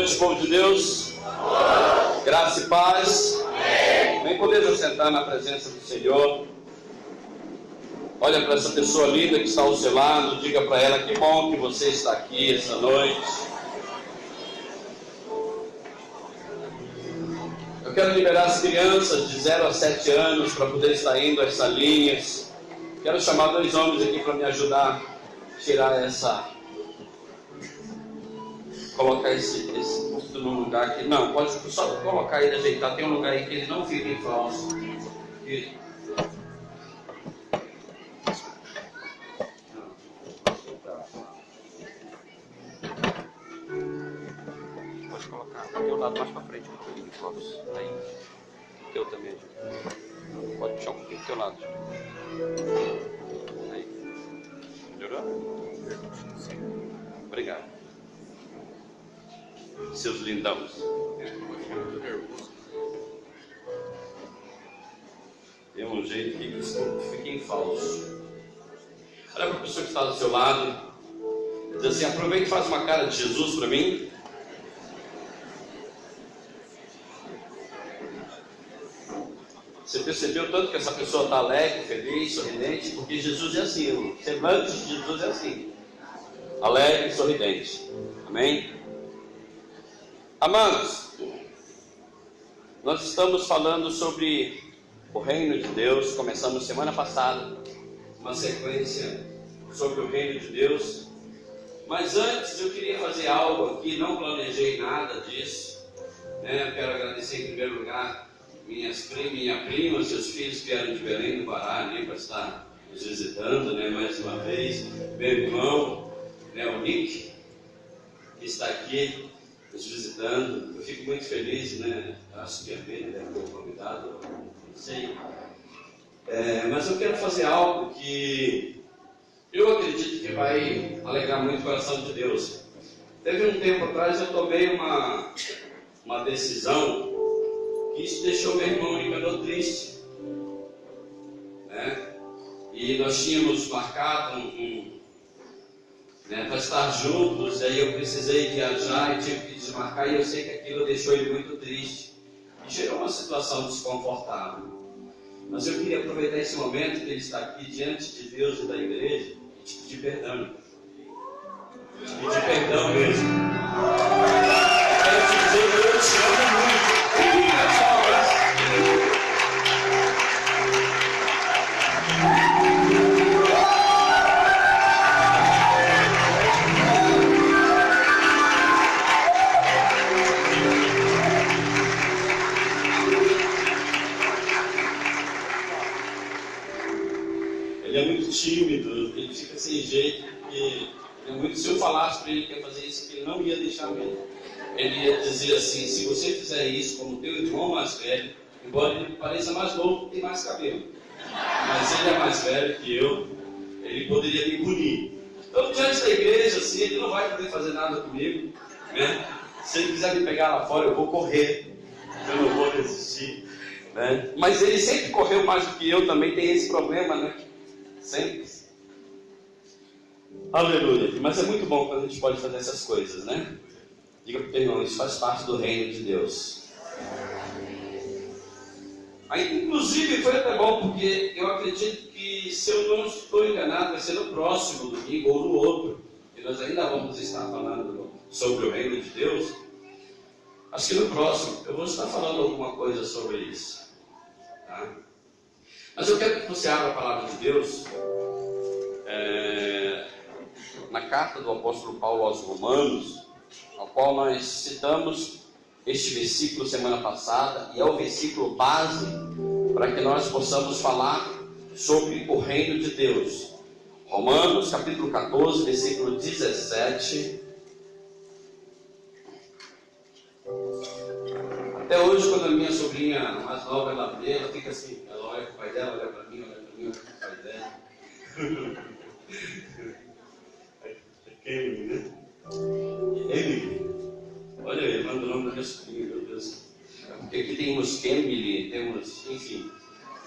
noite, povo de Deus. Graça e paz. Vem poder assentar na presença do Senhor. Olha para essa pessoa linda que está ao seu lado. Diga para ela que bom que você está aqui essa noite. Eu quero liberar as crianças de 0 a 7 anos para poder estar indo a essas linhas. Quero chamar 2 homens aqui para me ajudar a tirar essa... Colocar esse púlpito no lugar aqui. Não, pode só colocar ele, ajeitar. Tem um lugar aí que ele não fica em falso. E... Pode colocar o teu lado mais para frente, um pouquinho, Clóvis. Aí. O teu também. Pode puxar um pouquinho do teu lado. Aí. Melhorou? Sim. Obrigado. Seus lindãos. Tem um jeito que isso fica em falso. Olha para a pessoa que está do seu lado. Diz assim: aproveita e faz uma cara de Jesus para mim. Você percebeu tanto que essa pessoa está alegre, feliz, sorridente? Porque Jesus é assim. O semblante de Jesus é assim: alegre e sorridente. Amém? Amados, nós estamos falando sobre o reino de Deus. Começamos semana passada uma sequência sobre o reino de Deus. Mas antes eu queria fazer algo aqui, não planejei nada disso, né? Eu quero agradecer em primeiro lugar minha prima, seus filhos que vieram de Belém do Pará ali para estar nos visitando, né? Mais uma vez, meu irmão, né? O Nick, que está aqui nos visitando. Eu fico muito feliz, né? Acho que a Bíblia deve ter convidado, não sei. Mas eu quero fazer algo que eu acredito que vai alegrar muito o coração de Deus. Teve um tempo atrás eu tomei uma decisão que isso deixou meu irmão Nicanor triste, né? E nós tínhamos marcado para estar juntos, aí eu precisei viajar e tive que desmarcar, e eu sei que aquilo deixou ele muito triste e gerou uma situação desconfortável. Mas eu queria aproveitar esse momento que ele está aqui diante de Deus e da igreja e te pedir perdão. Pedir perdão mesmo. Quero te dizer que eu te amo muito. Ele é muito tímido, ele fica sem jeito, porque se eu falasse para ele que ia fazer isso, ele não ia deixar mesmo. Ele ia dizer assim: se você fizer isso como teu irmão mais velho, embora ele pareça mais novo, tem mais cabelo, mas ele é mais velho que eu, ele poderia me punir. Então, diante da igreja, assim, ele não vai poder fazer nada comigo, né? Se ele quiser me pegar lá fora, eu vou correr, eu não vou resistir, né? Mas ele sempre correu mais do que eu, também tem esse problema, né? Sempre. Aleluia. Mas é muito bom quando a gente pode fazer essas coisas, né? Diga para o teu irmão: isso faz parte do reino de Deus. Aí, inclusive, foi até bom, porque eu acredito que, se eu não estou enganado, vai ser no próximo domingo ou no outro, e nós ainda vamos estar falando sobre o reino de Deus. Acho que no próximo eu vou estar falando alguma coisa sobre isso, tá? Mas eu quero que você abra a palavra de Deus na carta do apóstolo Paulo aos Romanos, ao qual nós citamos este versículo semana passada, e é o versículo base para que nós possamos falar sobre o reino de Deus. Romanos capítulo 14, versículo 17. Até hoje, quando a minha sobrinha mais nova ela vê, ela fica assim, ela olha para o pai dela, olha para mim, olha para o pai dela. Emily, né? Emily. Olha aí, manda o nome da minha sobrinha, meu Deus. Porque aqui temos Emily, temos, enfim.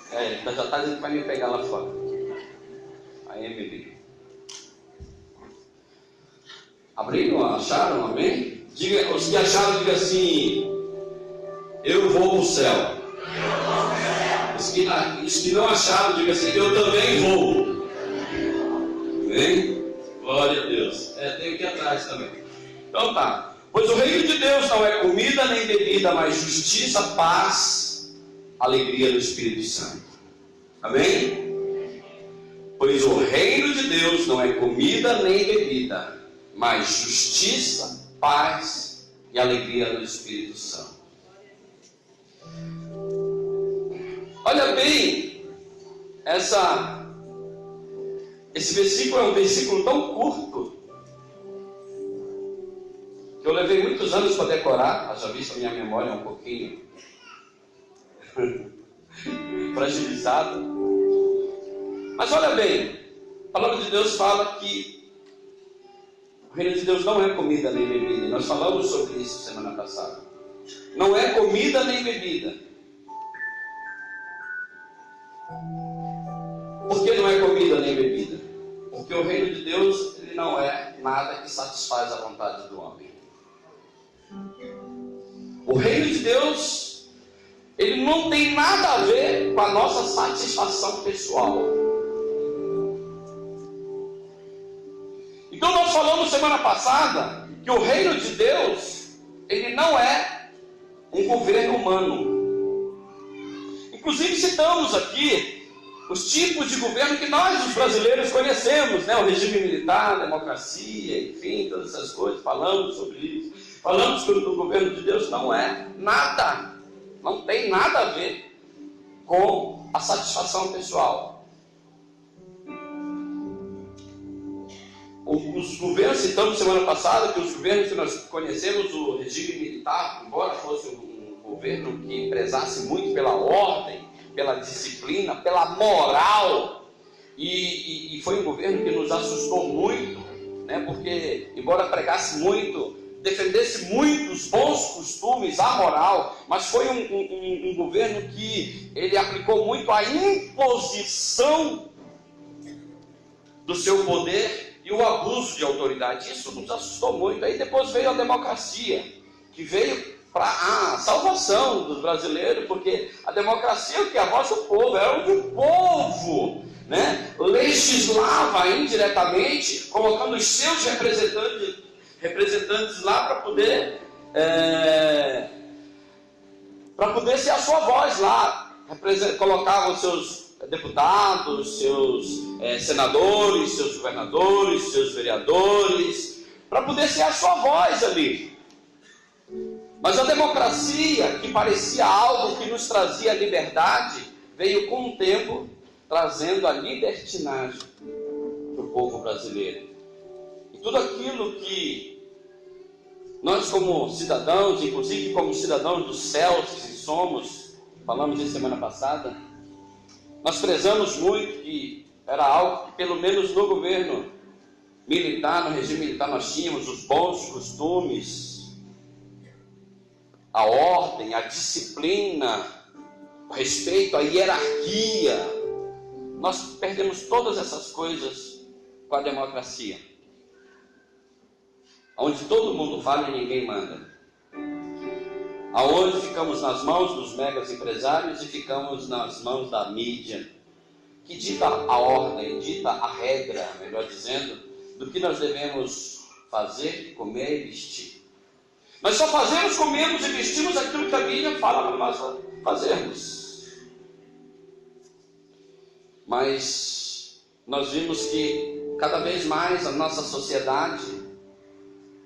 Já está dizendo que vai me pegar lá fora. A Emily. Abriram? Acharam? Amém? Os que acharam, diga assim: eu vou para o céu. Os que não acharam, diga assim: eu também vou. Amém? Glória a Deus. Tem aqui atrás também. Então tá. Pois o reino de Deus não é comida nem bebida, mas justiça, paz, alegria do Espírito Santo. Amém? Pois o reino de Deus não é comida nem bebida, mas justiça, paz e alegria do Espírito Santo. Olha bem, esse versículo é um versículo tão curto que eu levei muitos anos para decorar. Já visto, a minha memória é um pouquinho fragilizada. Mas olha bem, a palavra de Deus fala que o reino de Deus não é comida nem bebida. Nós falamos sobre isso semana passada. Não é comida nem bebida. Por que não é comida nem bebida? Porque o reino de Deus, ele não é nada que satisfaz a vontade do homem. O reino de Deus, ele não tem nada a ver com a nossa satisfação pessoal. Então nós falamos semana passada que o reino de Deus, ele não é um governo humano. Inclusive citamos aqui os tipos de governo que nós, os brasileiros, conhecemos, né? O regime militar, a democracia, enfim, todas essas coisas. Falamos sobre isso. Falamos que o governo de Deus não é nada, não tem nada a ver com a satisfação pessoal. Os governos, citamos semana passada que os governos que nós conhecemos, o regime militar, embora fosse um governo que prezasse muito pela ordem, pela disciplina, pela moral, e foi um governo que nos assustou muito, né? Porque embora pregasse muito, defendesse muito os bons costumes, a moral, mas foi um governo que ele aplicou muito a imposição do seu poder e o abuso de autoridade. Isso nos assustou muito. Aí depois veio a democracia, que veio para a salvação dos brasileiros, porque a democracia é o que? A voz do povo, é onde o povo, né, legislava indiretamente, colocando os seus representantes lá para poder ser a sua voz lá, colocavam seus deputados, seus senadores, seus governadores, seus vereadores, para poder ser a sua voz ali. Mas a democracia, que parecia algo que nos trazia liberdade, veio com o tempo trazendo a libertinagem para o povo brasileiro. E tudo aquilo que nós, como cidadãos, inclusive como cidadãos dos céus que somos, falamos isso semana passada, nós prezamos muito que era algo que, pelo menos no governo militar, no regime militar, nós tínhamos os bons costumes, a ordem, a disciplina, o respeito, a hierarquia. Nós perdemos todas essas coisas com a democracia, onde todo mundo fala e ninguém manda, aonde ficamos nas mãos dos megas empresários e ficamos nas mãos da mídia, que dita a ordem, dita a regra, melhor dizendo, do que nós devemos fazer, comer e vestir. Nós só fazemos, comemos e vestimos aquilo que a Bíblia fala para nós fazermos. Mas nós vimos que cada vez mais a nossa sociedade,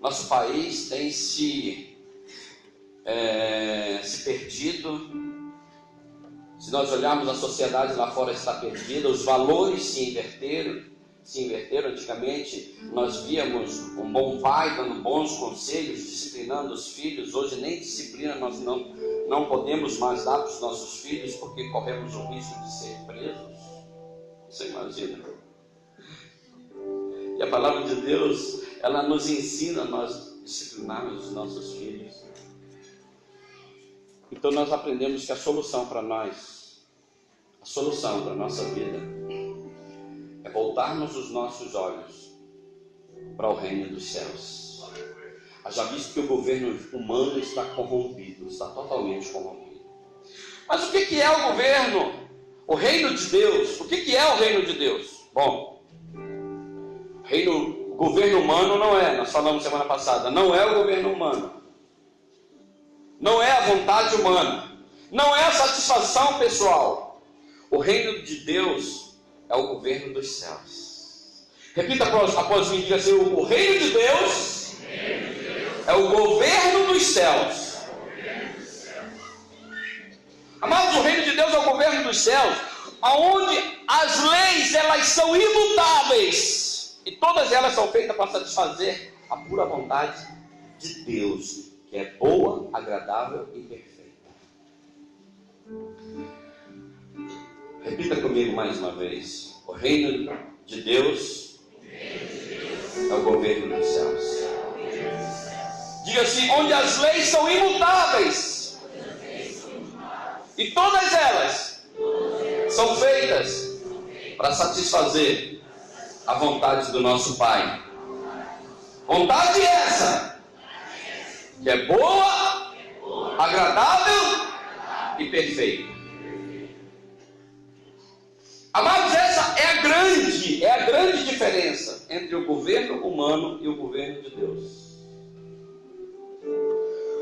nosso país tem se perdido. Se nós olharmos, a sociedade lá fora está perdida, os valores se inverteram. Antigamente nós víamos um bom pai dando bons conselhos, disciplinando os filhos. Hoje nem disciplina nós não podemos mais dar para os nossos filhos, porque corremos o risco de ser presos. Você imagina? E a palavra de Deus, ela nos ensina a nós disciplinarmos os nossos filhos. Então nós aprendemos que a solução para nós, a solução para a nossa vida, é voltarmos os nossos olhos para o reino dos céus. Haja visto que o governo humano está corrompido, está totalmente corrompido. Mas o que é o governo? O reino de Deus. O que é o reino de Deus? Bom, o governo humano não é, nós falamos semana passada, não é o governo humano. Não é a vontade humana. Não é a satisfação pessoal. O reino de Deus é o governo dos céus. Repita após mim, diga assim: o reino de Deus é o governo dos céus. Amados, o reino de Deus é o governo dos céus, onde as leis, elas são imutáveis, e todas elas são feitas para satisfazer a pura vontade de Deus, que é boa, agradável e perfeita. Repita comigo mais uma vez: o reino de Deus é o governo dos céus. Diga assim: onde as leis são imutáveis, e todas elas são feitas para satisfazer a vontade do nosso Pai. Vontade essa que é boa, agradável e perfeita. Amados, essa é a grande diferença entre o governo humano e o governo de Deus.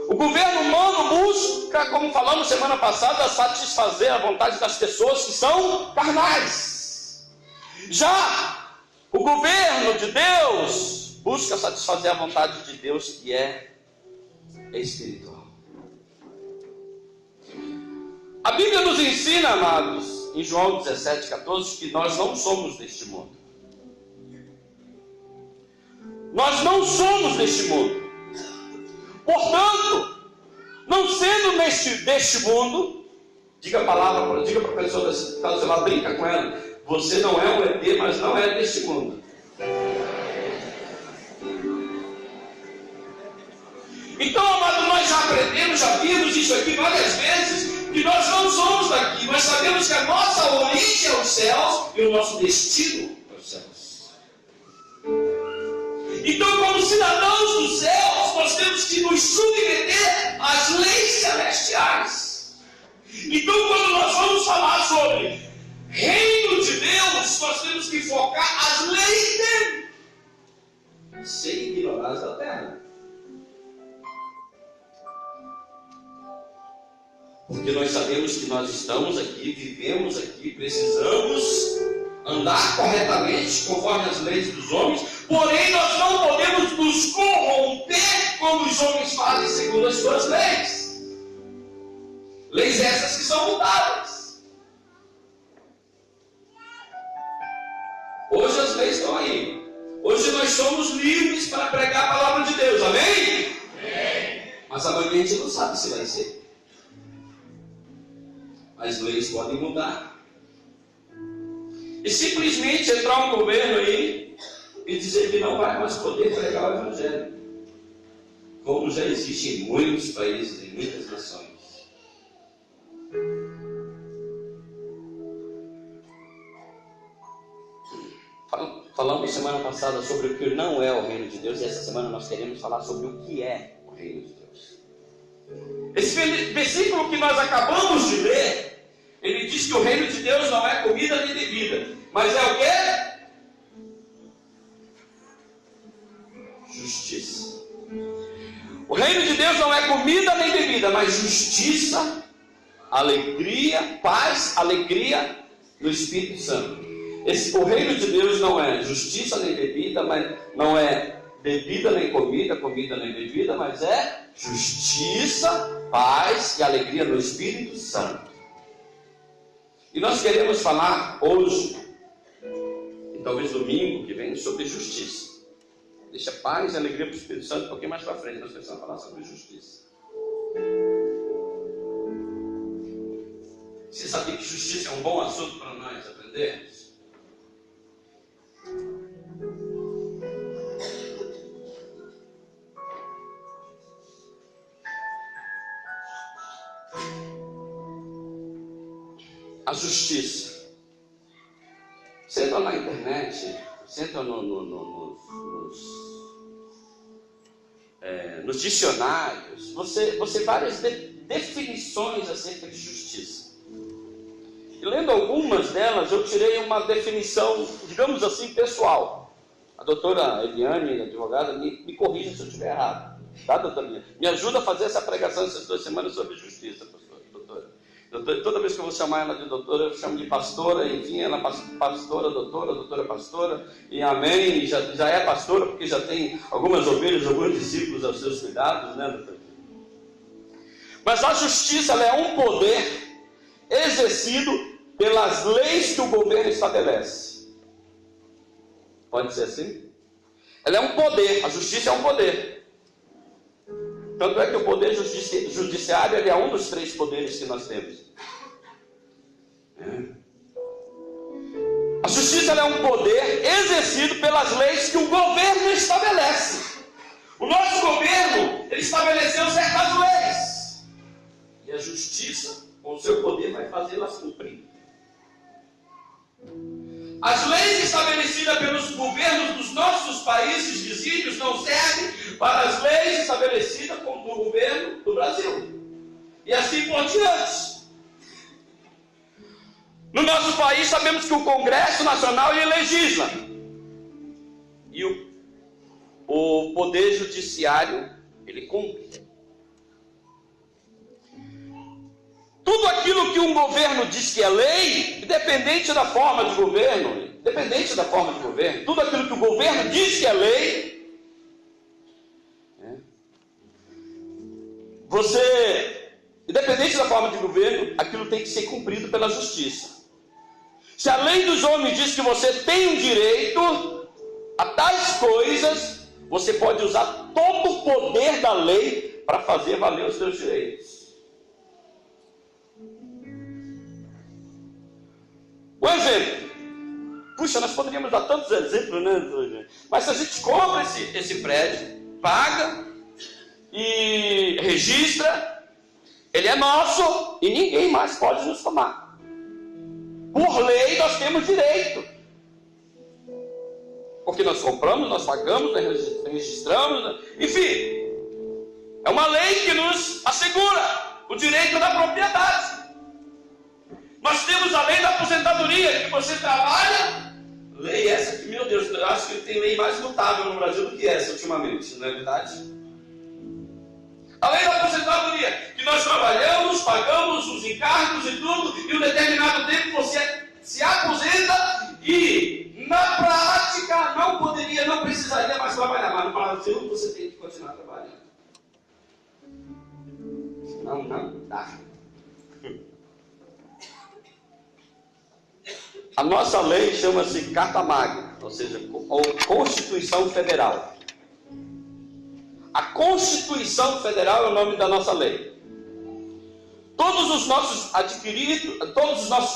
O governo humano busca, como falamos semana passada, satisfazer a vontade das pessoas que são carnais. Já o governo de Deus busca satisfazer a vontade de Deus, que é espiritual. A Bíblia nos ensina, amados, em João 17,14, que nós não somos deste mundo. Nós não somos deste mundo. Portanto, não sendo deste mundo, diga a palavra, diga para a pessoa, caso ela brinca com ela: você não é um ET, mas não é deste mundo. Então, amado, nós já aprendemos, já vimos isso aqui várias vezes, que nós não somos daqui, mas sabemos que a nossa origem é os céus e o nosso destino é os céus. Então, como cidadãos dos céus, nós temos que nos submeter às leis celestiais. Então, quando nós vamos falar sobre reino de Deus, nós temos que focar as leis dele, sem ignorar as da terra. Porque nós sabemos que nós estamos aqui, vivemos aqui, precisamos andar corretamente conforme as leis dos homens, porém nós não podemos nos corromper como os homens fazem segundo as suas leis. Leis essas que são mutáveis. Hoje as leis estão aí. Hoje nós somos livres para pregar a palavra de Deus, amém? Amém. Mas amanhã a gente não sabe se vai ser. As leis podem mudar. E simplesmente entrar um governo aí e dizer que não vai mais poder pregar o Evangelho, como já existe em muitos países, em muitas nações. Falamos semana passada sobre o que não é o reino de Deus, e essa semana nós queremos falar sobre o que é o reino de Deus. Esse versículo que nós acabamos de ler, ele diz que o reino de Deus não é comida nem bebida, mas é o quê? Justiça. O reino de Deus não é comida nem bebida, mas justiça, alegria, paz, alegria no Espírito Santo. O reino de Deus não é justiça nem bebida, mas não é bebida nem comida, comida nem bebida, mas é justiça, paz e alegria no Espírito Santo. E nós queremos falar hoje, e talvez domingo que vem, sobre justiça. Deixa paz e alegria para o Espírito Santo, um pouquinho mais para frente nós precisamos falar sobre justiça. Você sabia que justiça é um bom assunto para nós aprendermos? A justiça. Você entra na internet, você entra nos nos dicionários, você várias definições acerca de justiça. E lendo algumas delas, eu tirei uma definição, digamos assim, pessoal. A doutora Eliane, advogada, me corrija se eu estiver errado. Tá, doutora Eliane? Me ajuda a fazer essa pregação essas 2 semanas sobre justiça, doutora. Toda vez que eu vou chamar ela de doutora, eu chamo de pastora, enfim, ela é pastora, doutora pastora, e amém, já é pastora, porque já tem algumas ovelhas, alguns discípulos aos seus cuidados, né, doutora? Mas a justiça, ela é um poder exercido pelas leis que o governo estabelece. Pode ser assim? Ela é um poder, a justiça é um poder. Tanto é que o poder judiciário ele é um dos 3 poderes que nós temos. A justiça ela é um poder exercido pelas leis que o governo estabelece. O nosso governo ele estabeleceu certas leis. E a justiça, com o seu poder, vai fazê-las cumprir. As leis estabelecidas pelos governos dos nossos países vizinhos não servem para as leis estabelecidas no governo do Brasil. E assim por diante. No nosso país sabemos que o Congresso Nacional ele legisla. E o Poder Judiciário ele cumpre. Tudo aquilo que um governo diz que é lei, independente da forma de governo, tudo aquilo que o governo diz que é lei, independente da forma de governo, aquilo tem que ser cumprido pela justiça. Se a lei dos homens diz que você tem um direito a tais coisas, você pode usar todo o poder da lei para fazer valer os seus direitos. Um exemplo. Puxa, nós poderíamos dar tantos exemplos, né? Mas se a gente compra esse prédio, paga e registra, ele é nosso e ninguém mais pode nos tomar. Por lei nós temos direito. Porque nós compramos, nós pagamos, nós registramos, enfim. É uma lei que nos assegura o direito da propriedade. Nós temos a lei da aposentadoria, que você trabalha, lei essa que, meu Deus, eu acho que tem lei mais mutável no Brasil do que essa ultimamente, não é verdade? A lei da aposentadoria, que nós trabalhamos, pagamos os encargos e tudo, e um determinado tempo você se aposenta e, na prática, não precisaria mais trabalhar, mas no Brasil você tem que continuar trabalhando. Senão não dá. A nossa lei chama-se Carta Magna, ou seja, Constituição Federal. A Constituição Federal é o nome da nossa lei. Todos os nossos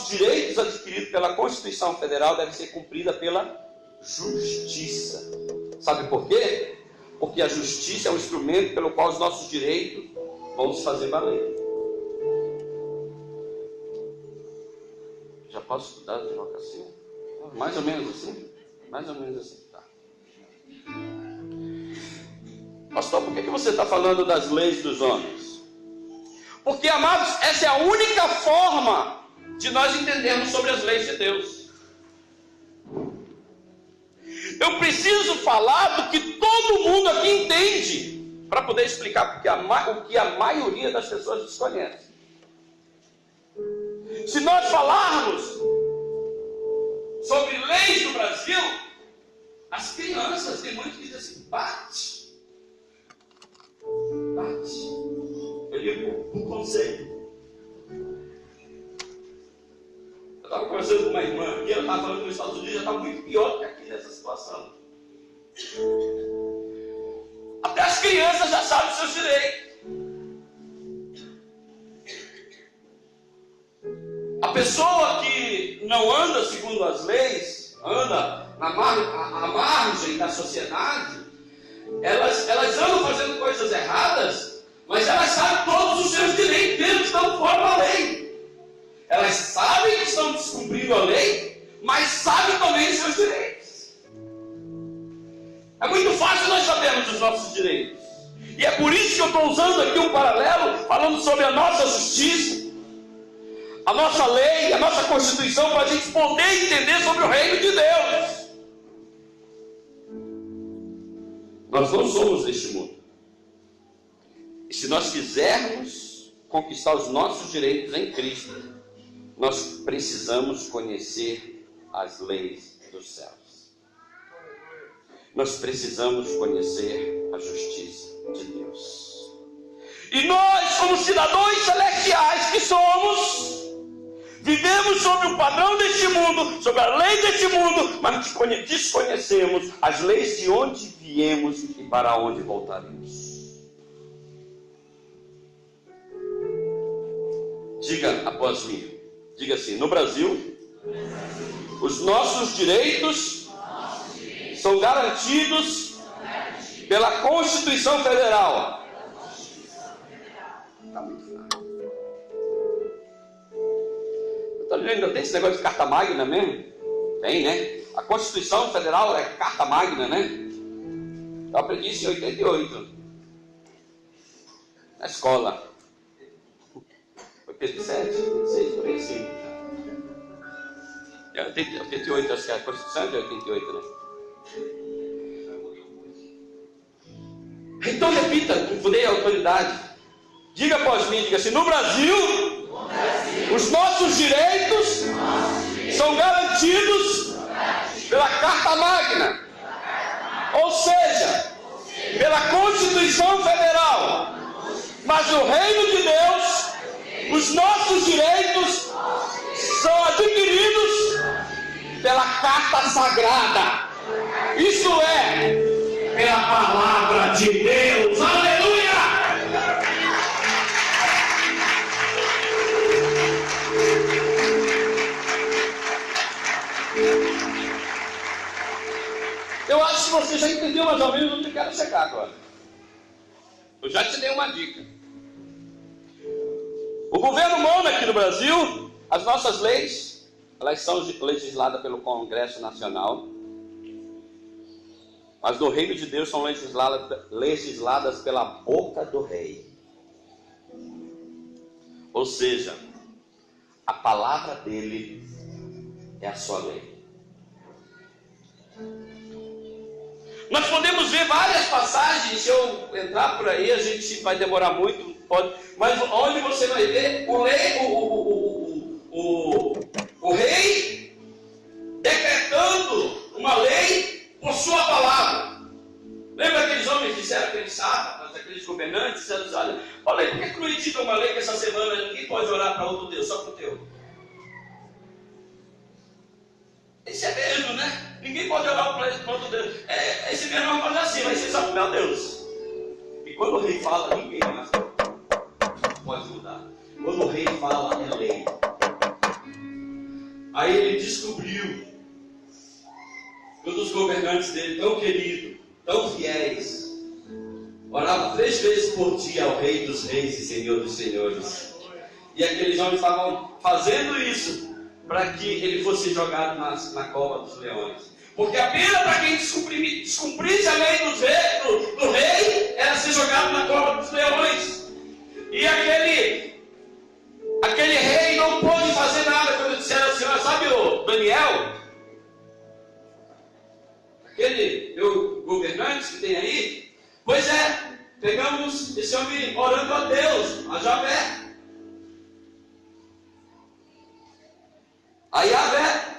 direitos adquiridos pela Constituição Federal devem ser cumpridos pela justiça. Sabe por quê? Porque a justiça é um instrumento pelo qual os nossos direitos vão se fazer valer. Já posso estudar de advocacia? Mais ou menos assim? Mais ou menos assim, tá. Pastor, por que você está falando das leis dos homens? Porque, amados, essa é a única forma de nós entendermos sobre as leis de Deus. Eu preciso falar do que todo mundo aqui entende, para poder explicar o que a maioria das pessoas desconhece. Se nós falarmos sobre leis do Brasil, as crianças, tem muitos que dizem assim, bate. Eu ligo um conselho. Eu estava conversando com uma irmã aqui, ela estava falando que nos Estados Unidos já está muito pior que aqui nessa situação. Até as crianças já sabem os seus direitos. A pessoa que não anda segundo as leis, anda à margem da sociedade, elas andam fazendo coisas erradas, mas elas sabem todos os seus direitos, mesmo que estão fora da lei. Elas sabem que estão descumprindo a lei, mas sabem também os seus direitos. É muito fácil nós sabermos os nossos direitos. E é por isso que eu estou usando aqui um paralelo, falando sobre a nossa justiça, a nossa lei, a nossa Constituição, para a gente poder entender sobre o reino de Deus. Nós não somos deste mundo. E se nós quisermos conquistar os nossos direitos em Cristo, nós precisamos conhecer as leis dos céus. Nós precisamos conhecer a justiça de Deus. E nós, como cidadãos celestiais que somos, vivemos sob o padrão deste mundo, sob a lei deste mundo, mas desconhecemos as leis de onde viemos e para onde voltaremos. Diga após mim, diga assim: no Brasil, os nossos direitos são garantidos pela Constituição Federal. Está muito fraco. Ainda tem esse negócio de carta magna mesmo? Tem, né? A Constituição Federal é carta magna, né? Eu aprendi isso em 88. Na escola. 87, 86, por aí assim. 88, acho que a Constituição é de 88, né? Então repita, com poder e autoridade. Diga após mim, diga assim: no Brasil, os nossos direitos são garantidos pela Carta Magna, ou seja, pela Constituição Federal. Mas no reino de Deus, os nossos direitos são adquiridos pela Carta Sagrada, isto é, pela Palavra de Deus. Aleluia! Eu acho que você já entendeu mais ou menos onde eu quero chegar agora. Eu já te dei uma dica. O governo manda aqui no Brasil, as nossas leis, elas são legisladas pelo Congresso Nacional, mas no reino de Deus são legisladas pela boca do rei. Ou seja, a palavra dele é a sua lei. Nós podemos ver várias passagens. Se eu entrar por aí, a gente vai demorar muito, mas onde você vai ver o rei decretando uma lei por sua palavra. Lembra aqueles homens que disseram aqueles sábados, aqueles governantes, disseram assim: olha, por que proibiram uma lei que essa semana ninguém pode orar para outro Deus, só para o teu? Isso é mesmo, né? Ninguém pode orar para outro Deus. Esse mesmo vai fazer assim, vai ser só para o meu Deus. E quando o rei fala, ninguém mais pode mudar. Quando o rei fala, é lei. Aí ele descobriu que um dos governantes dele, tão querido, tão fiéis, orava 3 vezes por dia ao Rei dos Reis e Senhor dos Senhores. E aqueles homens estavam fazendo isso para que ele fosse jogado na cova dos leões. Porque a pena para quem descumprisse a lei do rei era ser jogado na cova dos leões. E aquele rei não pôde fazer nada quando disseram assim: sabe o Daniel? Aquele meu governante que tem aí? Pois é, pegamos esse homem orando a Deus, a Javé. A Yahvé,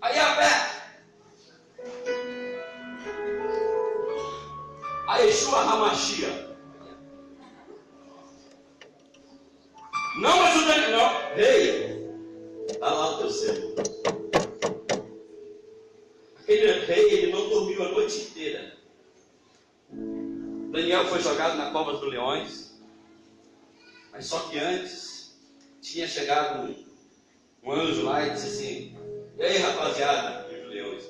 a Yahvé, a Yeshua HaMashiach. Não, mas o Daniel, não, rei, está lá o teu selo. Aquele rei, ele não dormiu a noite inteira. Daniel foi jogado na cova dos leões. Mas só que antes, tinha chegado um anjo lá e disse assim: e aí, rapaziada, os leões,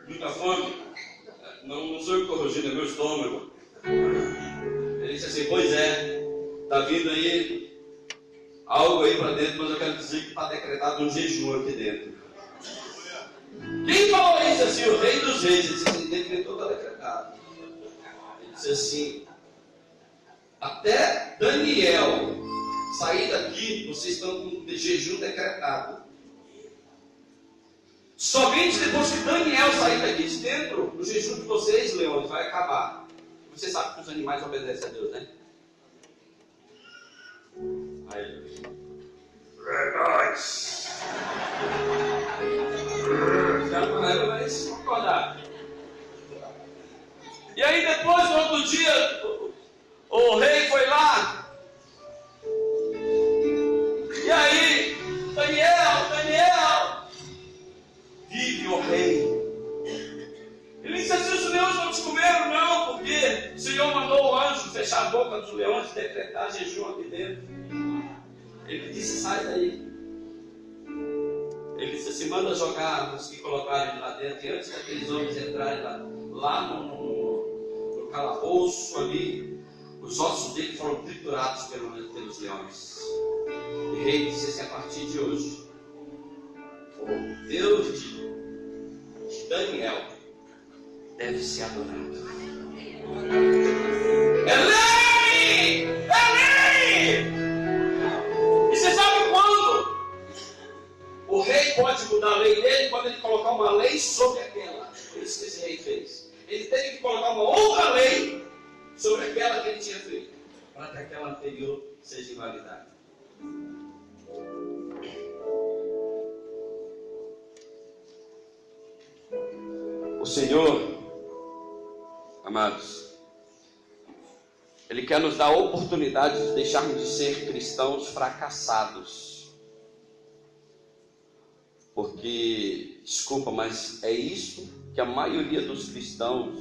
muita fome? Não sou eu que estou rugindo, é meu estômago. Ele disse assim: pois é, está vindo aí algo aí para dentro, mas eu quero dizer que está decretado um jejum aqui dentro. Quem falou isso assim? O Rei dos Reis. Ele decretou, está decretado. Ele disse assim: até Daniel sair daqui, vocês estão com jejum decretado. Somente depois que Daniel sair daqui, dentro do jejum de vocês, leões, vai acabar. Você sabe que os animais obedecem a Deus, né? Aí, é nóis. Vai se concordar. E aí depois, no outro dia, o rei foi lá. E aí, Daniel, vive o rei. Ele disse assim: os leões não te comeram, não, porque o Senhor mandou o anjo fechar a boca dos leões e decretar jejum aqui dentro. Ele disse: sai daí. Ele disse assim: manda jogar os que colocarem lá dentro. E antes daqueles homens entrarem lá no calabouço ali, os ossos dele foram triturados pelos leões. E o rei disse assim: a partir de hoje, o Deus de Daniel deve ser adorado. É lei! É lei! E você sabe quando o rei pode mudar a lei dele? Quando ele colocar uma lei sobre aquela. Foi isso que esse rei fez. Ele teve que colocar uma outra lei sobre aquela que ele tinha feito, para que aquela anterior seja invalidada. O Senhor, amados, Ele quer nos dar a oportunidade de deixarmos de ser cristãos fracassados. Porque, desculpa, mas é isso que a maioria dos cristãos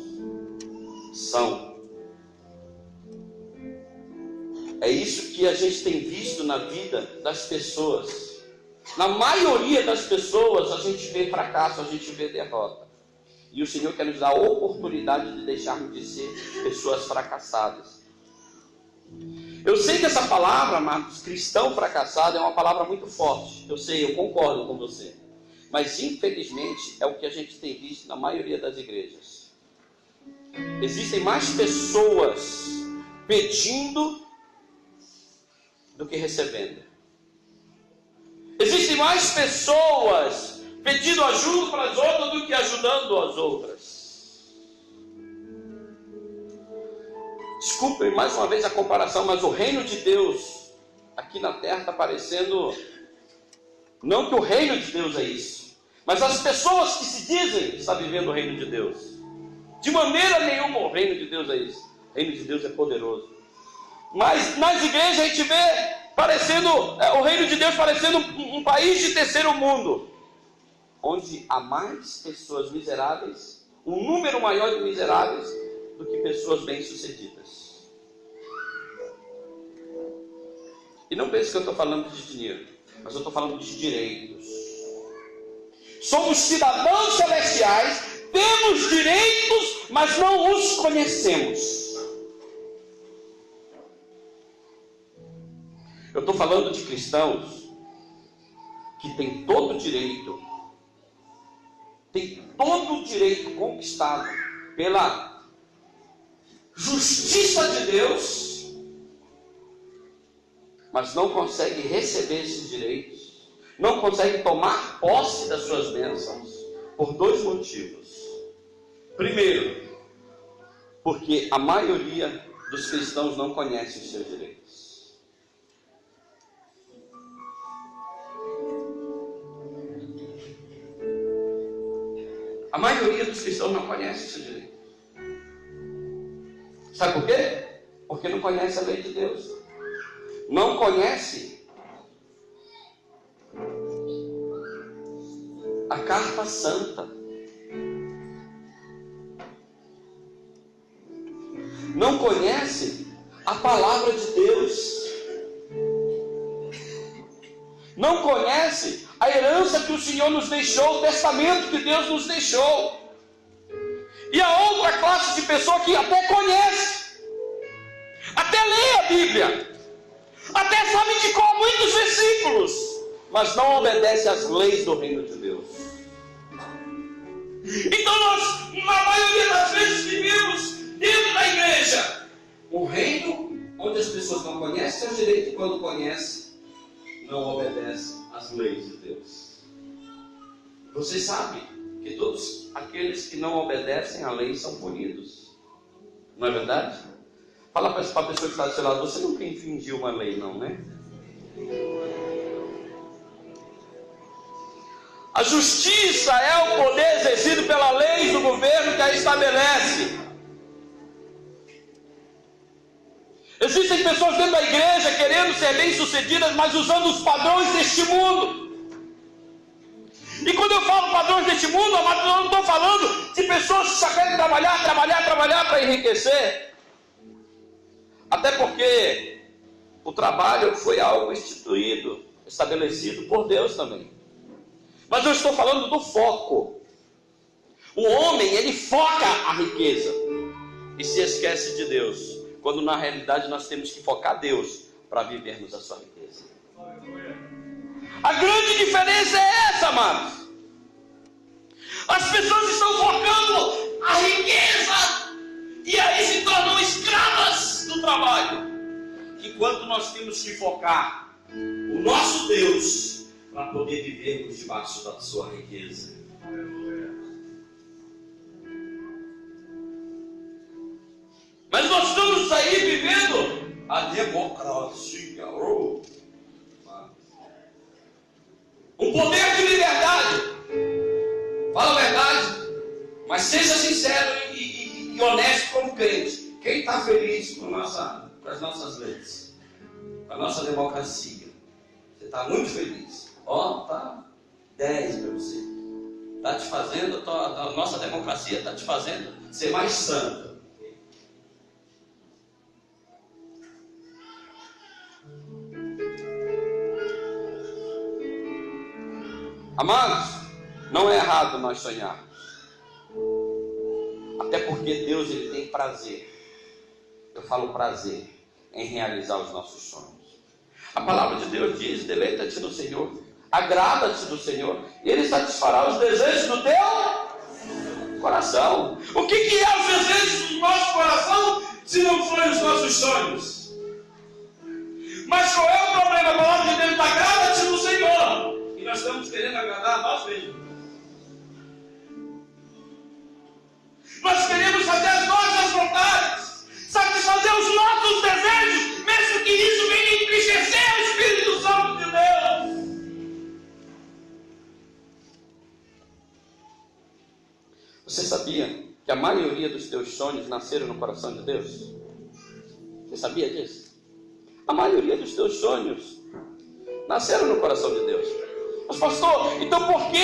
são. É isso que a gente tem visto na vida das pessoas. Na maioria das pessoas a gente vê fracasso, a gente vê derrota. E o Senhor quer nos dar a oportunidade de deixarmos de ser pessoas fracassadas. Eu sei que essa palavra, amados, cristão fracassado, é uma palavra muito forte. Eu sei, eu concordo com você. Mas infelizmente é o que a gente tem visto na maioria das igrejas. Existem mais pessoas pedindo do que recebendo. Existem mais pessoas pedindo ajuda para as outras do que ajudando as outras. Desculpem mais uma vez a comparação, mas o reino de Deus aqui na terra está parecendo, não que o reino de Deus é isso, mas as pessoas que se dizem estar vivendo o reino de Deus. De maneira nenhuma o reino de Deus é isso. O reino de Deus é poderoso. Mas nas igrejas a gente vê parecendo, o reino de Deus parecendo um país de terceiro mundo, onde há mais pessoas miseráveis, um número maior de miseráveis do que pessoas bem-sucedidas. E não pense que eu estou falando de dinheiro, mas eu estou falando de direitos. Somos cidadãos celestiais, temos direitos, mas não os conhecemos. Eu estou falando de cristãos que têm todo o direito, conquistado pela justiça de Deus, mas não consegue receber esses direitos, não consegue tomar posse das suas bênçãos, por dois motivos. Primeiro, porque a maioria dos cristãos não conhece os seus direitos. A maioria dos cristãos não conhece o seu direito. Sabe por quê? Porque não conhece a lei de Deus. Não conhece a carta santa. Não conhece a palavra de Deus. Não conhece a herança que o Senhor nos deixou, o testamento que Deus nos deixou. E a outra classe de pessoa que até conhece, até lê a Bíblia, até sabe de cor muitos versículos, mas não obedece às leis do reino de Deus. Então nós, na maioria das vezes, vivemos dentro da igreja um reino onde as pessoas não conhecem seus direitos e quando conhecem, não obedecem às leis de Deus. Você sabe que todos aqueles que não obedecem à lei são punidos. Não é verdade? Fala para a pessoa que está do seu lado, você nunca infringiu uma lei, não, né? A justiça é o poder exercido pela lei do governo que a estabelece. Existem pessoas dentro da igreja querendo ser bem-sucedidas, mas usando os padrões deste mundo. E quando eu falo padrões deste mundo, eu não estou falando de pessoas que só querem trabalhar para enriquecer. Até porque o trabalho foi algo instituído, estabelecido por Deus também. Mas eu estou falando do foco. O homem, ele foca a riqueza e se esquece de Deus, quando na realidade nós temos que focar Deus para vivermos a sua riqueza. A grande diferença é essa, amados. As pessoas estão focando a riqueza e aí se tornam escravas do trabalho, enquanto nós temos que focar o nosso Deus para poder vivermos debaixo da sua riqueza. Mas nós estamos aí vivendo a democracia, um poder de liberdade. Fala a verdade, mas seja sincero e honesto como crente. Quem está feliz com as nossas leis, com a nossa democracia? Você está muito feliz. Tá 10 para você. Está te fazendo, a nossa democracia está te fazendo ser mais santo. Amados, não é errado nós sonharmos. Até porque Deus, ele tem prazer. Eu falo prazer em realizar os nossos sonhos. A palavra de Deus diz: deleita-te no Senhor, agrada-te do Senhor, e Ele satisfará os desejos do teu coração. O que é os desejos do nosso coração, se não forem os nossos sonhos? Mas qual é o problema? A palavra de Deus: agrada-te do Senhor. E nós estamos querendo agradar a nós mesmos. Nós queremos fazer as nossas vontades, satisfazer os nossos desejos, mesmo que isso venha entristecer o Espírito Santo de Deus. Você sabia que a maioria dos teus sonhos nasceram no coração de Deus? Você sabia disso? A maioria dos teus sonhos nasceram no coração de Deus. Mas pastor, então por que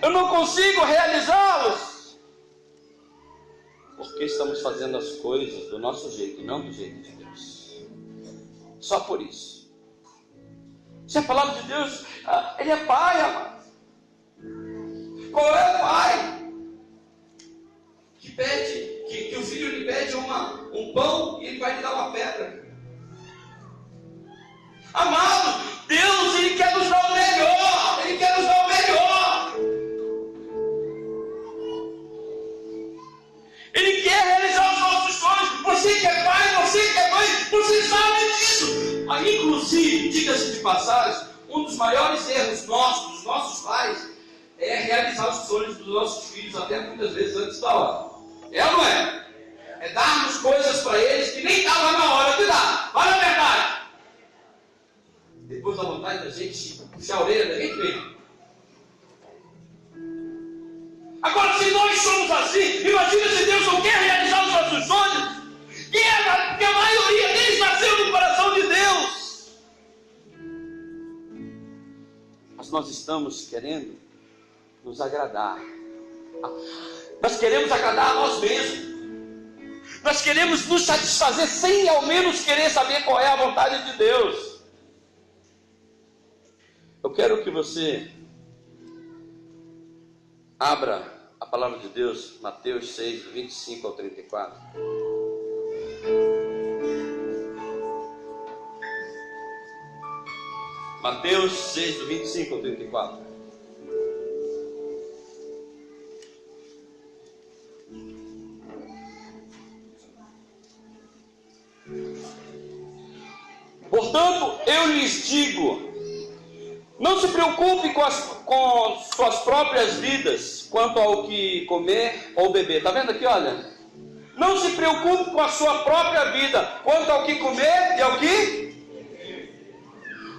eu não consigo realizá-los? Porque estamos fazendo as coisas do nosso jeito e não do jeito de Deus. Só por isso. Se a palavra de Deus, Ele é Pai, amado. Qual é o Pai que pede, que o filho lhe pede um pão e ele vai lhe dar uma pedra? Amado, Deus, Ele quer nos dar o melhor. Ele quer nos dar o melhor. Ele quer realizar os nossos sonhos. Você que é pai, você que é mãe, você sabe disso. Aí, inclusive, diga-se de passagem, um dos maiores erros dos nossos pais, é realizar os sonhos dos nossos filhos, até muitas vezes antes da hora. É ou não é? É darmos coisas para eles que nem estava na hora de dar. Fala a verdade. Depois dá vontade da gente puxar a orelha da gente mesmo. Agora, se nós somos assim, imagina se Deus não quer realizar os nossos sonhos, que a maioria deles nasceu no coração de Deus. Mas nós estamos querendo nos agradar. Nós queremos agradar a nós mesmos. Nós queremos nos satisfazer sem ao menos querer saber qual é a vontade de Deus. Eu quero que você abra a palavra de Deus, Mateus 6, do 25 ao 34. Mateus 6, do 25 ao 34. Portanto, eu lhes digo, não se preocupe com suas próprias vidas, quanto ao que comer ou beber. Está vendo aqui, olha? Não se preocupe com a sua própria vida, quanto ao que comer e ao que...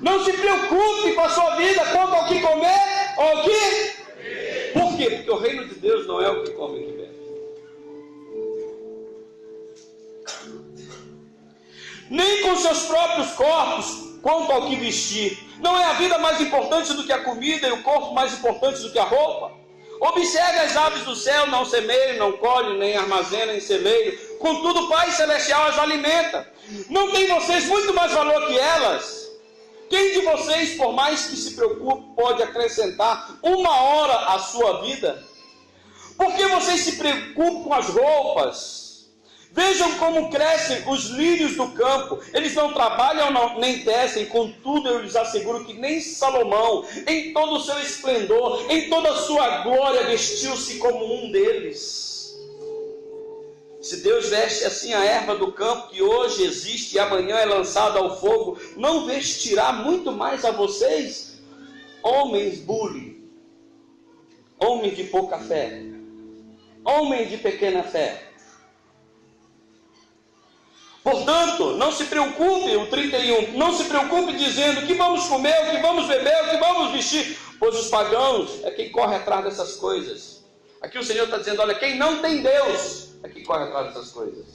Não se preocupe com a sua vida, quanto ao que comer ou ao que... Por quê? Porque o reino de Deus não é o que come e o que bebe. Nem com seus próprios corpos, quanto ao que vestir. Não é a vida mais importante do que a comida e o corpo mais importante do que a roupa? Observe as aves do céu, não semeiam, não colhem, nem armazenam em celeiro. Contudo, o Pai Celestial as alimenta. Não tem vocês muito mais valor que elas? Quem de vocês, por mais que se preocupe, pode acrescentar uma hora à sua vida? Por que vocês se preocupam com as roupas? Vejam como crescem os lírios do campo. Eles não trabalham nem tecem. Contudo, eu lhes asseguro que nem Salomão, em todo o seu esplendor, em toda a sua glória, vestiu-se como um deles. Se Deus veste assim a erva do campo, que hoje existe e amanhã é lançada ao fogo, não vestirá muito mais a vocês, homens bule, homens de pouca fé, homens de pequena fé. Portanto, não se preocupe, o 31, não se preocupe dizendo o que vamos comer, o que vamos beber, o que vamos vestir, pois os pagãos é quem corre atrás dessas coisas. Aqui o Senhor está dizendo, olha, quem não tem Deus é que corre atrás dessas coisas.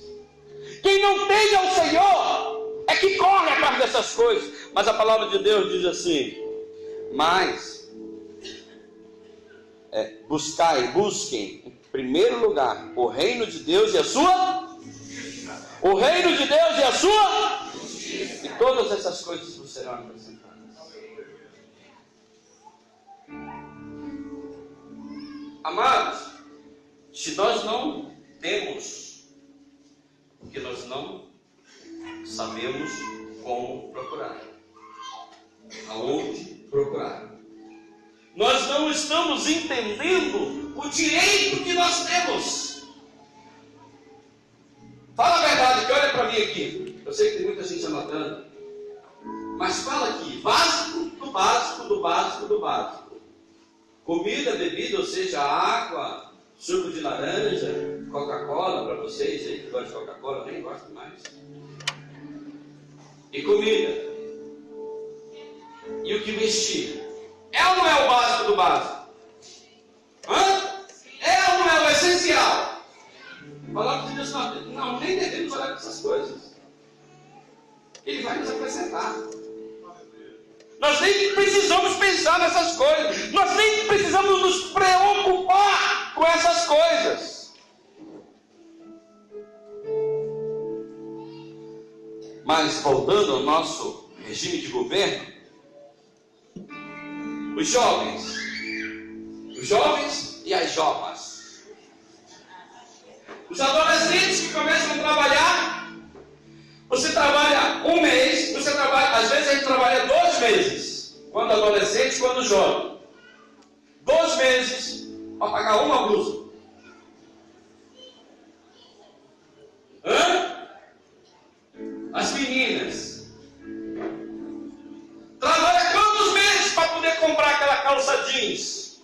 Quem não tem ao Senhor é que corre atrás dessas coisas. Mas a palavra de Deus diz assim, busquem em primeiro lugar o reino de Deus e a sua... O reino de Deus e a sua... E todas essas coisas vos serão acrescentadas. Amados, se nós não temos, porque nós não sabemos como procurar, aonde procurar, nós não estamos entendendo o direito que nós temos. Fala a verdade, que olha para mim aqui. Eu sei que tem muita gente anotando, mas fala aqui, básico do básico do básico do básico. Comida, bebida, ou seja, água, suco de laranja, Coca-Cola, para vocês aí que gostam de Coca-Cola, eu nem gosto mais. E comida. E o que vestir? É ou não é o básico do básico? Hã? É ou não é o essencial? A palavra de Deus não, nem devemos olhar para essas coisas. Ele vai nos acrescentar. Nós nem precisamos pensar nessas coisas. Nós nem precisamos nos preocupar com essas coisas. Mas voltando ao nosso regime de governo, os jovens e as jovens, os adolescentes que começam a trabalhar, você trabalha um mês, às vezes a gente trabalha 2 meses, quando adolescente, quando jovem. 2 meses para pagar uma blusa. As meninas trabalham quantos meses para poder comprar aquela calça jeans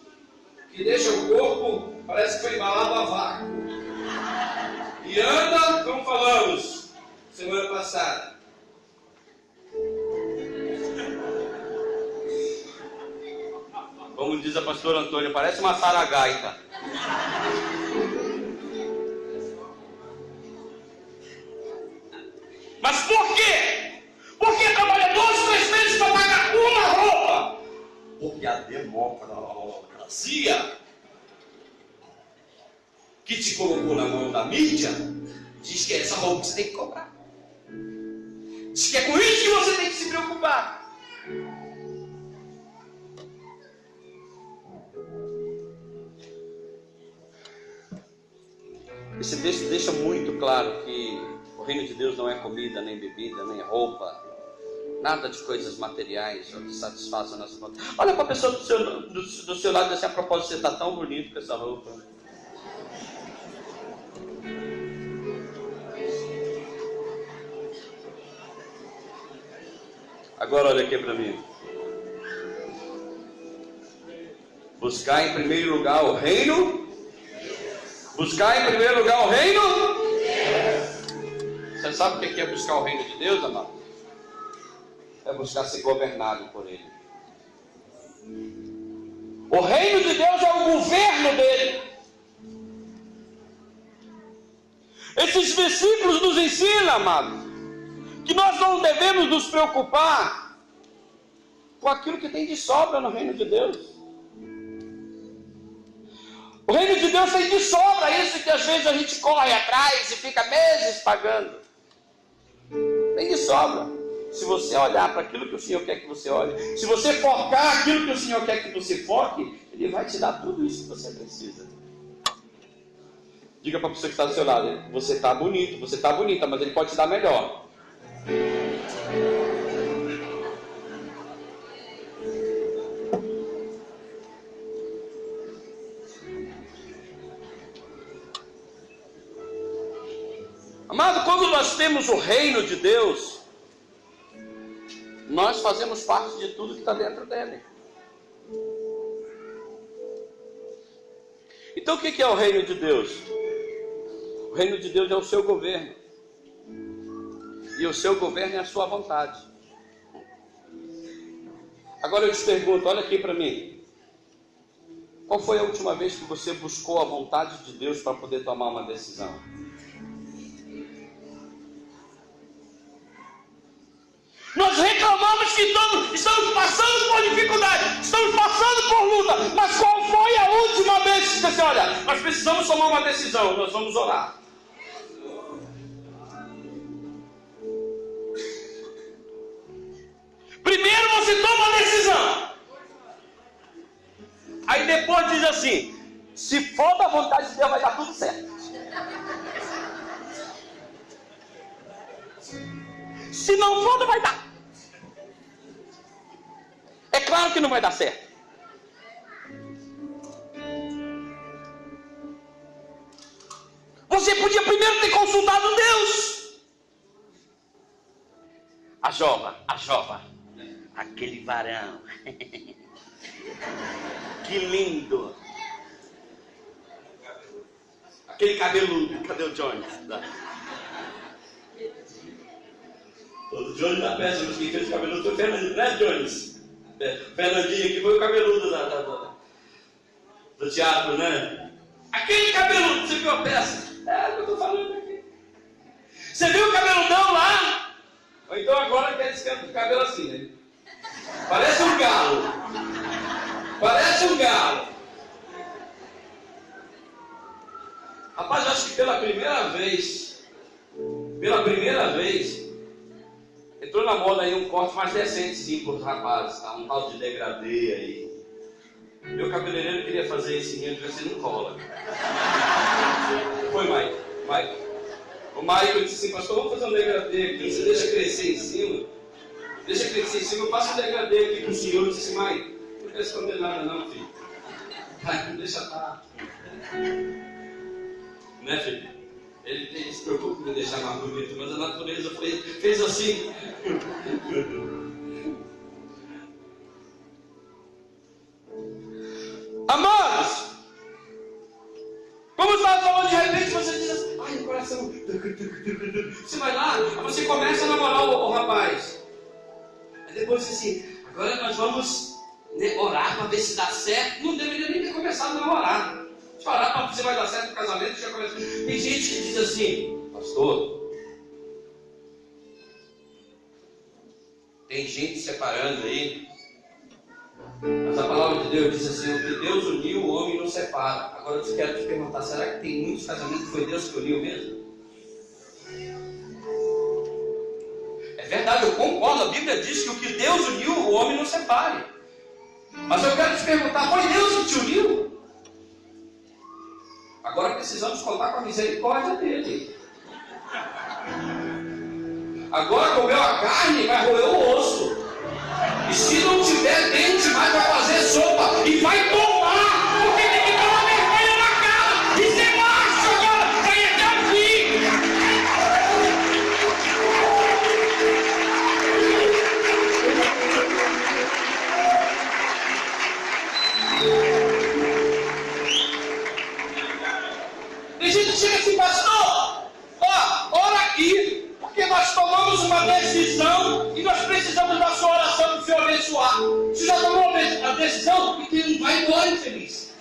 que deixa o corpo, parece que foi embalado a vácuo. E anda, como falamos semana passada. Como diz a pastora Antônia, parece uma saragaita. Mas por quê? Por que trabalha 2, 3 meses para pagar uma roupa? Porque a democracia que te colocou na mão da mídia diz que é essa roupa que você tem que comprar. Diz que é com isso que você tem que se preocupar. Esse texto deixa muito claro que o reino de Deus não é comida, nem bebida, nem roupa, nada de coisas materiais ou que satisfaçam a nossa vontade. Olha para a pessoa do seu lado e diz assim, a propósito, você está tão bonito com essa roupa. Agora olha aqui para mim. Buscar em primeiro lugar o reino. Buscar em primeiro lugar o reino. Você sabe o que é buscar o reino de Deus, amado? É buscar ser governado por Ele. O reino de Deus é o governo dele. Esses versículos nos ensinam, amado, que nós não devemos nos preocupar com aquilo que tem de sobra no reino de Deus. O reino de Deus tem de sobra, isso que às vezes a gente corre atrás e fica meses pagando. Tem de sobra. Se você olhar para aquilo que o Senhor quer que você olhe, se você focar aquilo que o Senhor quer que você foque, Ele vai te dar tudo isso que você precisa. Diga para a pessoa que está do seu lado: você está bonito, você está bonita, mas Ele pode te dar melhor. Amado, quando nós temos o reino de Deus, nós fazemos parte de tudo que está dentro dele. Então o que é o reino de Deus? O reino de Deus é o seu governo. E o seu governo é a sua vontade. Agora eu te pergunto, olha aqui para mim. Qual foi a última vez que você buscou a vontade de Deus para poder tomar uma decisão? Nós reclamamos que estamos passando por dificuldade, estamos passando por luta, mas qual foi a última vez que você disse: olha, nós precisamos tomar uma decisão, nós vamos orar. Primeiro você toma a decisão, aí depois diz assim: se for da vontade de Deus vai dar tudo certo. Se não for, não vai dar. É claro que não vai dar certo. Você podia primeiro ter consultado Deus. A Jova, aquele varão, que lindo, aquele cabeludo, cadê o Johnny? O Johnny da peça, mas quem fez o cabeludo foi o Fernandinho, né, Jones? Fernandinho aqui foi o cabeludo do teatro, né? Aquele cabeludo, você viu a peça? É o que eu estou falando aqui. Você viu o cabeludão lá? Ou então agora aqueles cantos de cabelo assim, né? Parece um galo. Parece um galo. Rapaz, eu acho que pela primeira vez, entrou na moda aí um corte mais decente, sim, para os rapazes, tá? Um tal de degradê aí. Meu cabeleireiro queria fazer esse rio, devia ser não rola. Foi, Mike. O Mike disse assim: pastor, vamos fazer um degradê aqui, você deixa crescer em cima? Deixa crescer em cima, eu faço um degradê aqui para o senhor. Eu disse assim: Mike, não quero esconder nada não, filho. Deixa estar. Né, filho? Ele se preocupa em me deixar mais bonito, mas a natureza fez assim. Amados, como eu estava falando, de repente você diz assim: ai, o coração. Você vai lá, você começa a namorar o rapaz. Aí depois você assim: agora nós vamos, né, orar para ver se dá certo. Não deveria nem ter começado a namorar. Se orar para ver se vai dar certo no casamento, já começa. Tem gente que diz assim: pastor, tem gente separando aí. Mas a palavra de Deus diz assim: o que Deus uniu, o homem não separa. Agora eu quero te perguntar: será que tem muitos casamentos que foi Deus que uniu mesmo? É verdade, eu concordo. A Bíblia diz que o que Deus uniu, o homem não separe. Mas eu quero te perguntar: foi Deus que te uniu? Agora precisamos contar com a misericórdia dele. Agora comeu a carne, vai roer o osso. E se não tiver dente mais, vai fazer sopa e vai tomar, porque tem que tomar vergonha na cara e ser macho agora, vai até o fim. chega assim, pastor, ora aqui, porque nós tomamos uma decisão e nós precisamos da sua oração para o Senhor abençoar. Você já tomou a decisão e que não vai embora infeliz.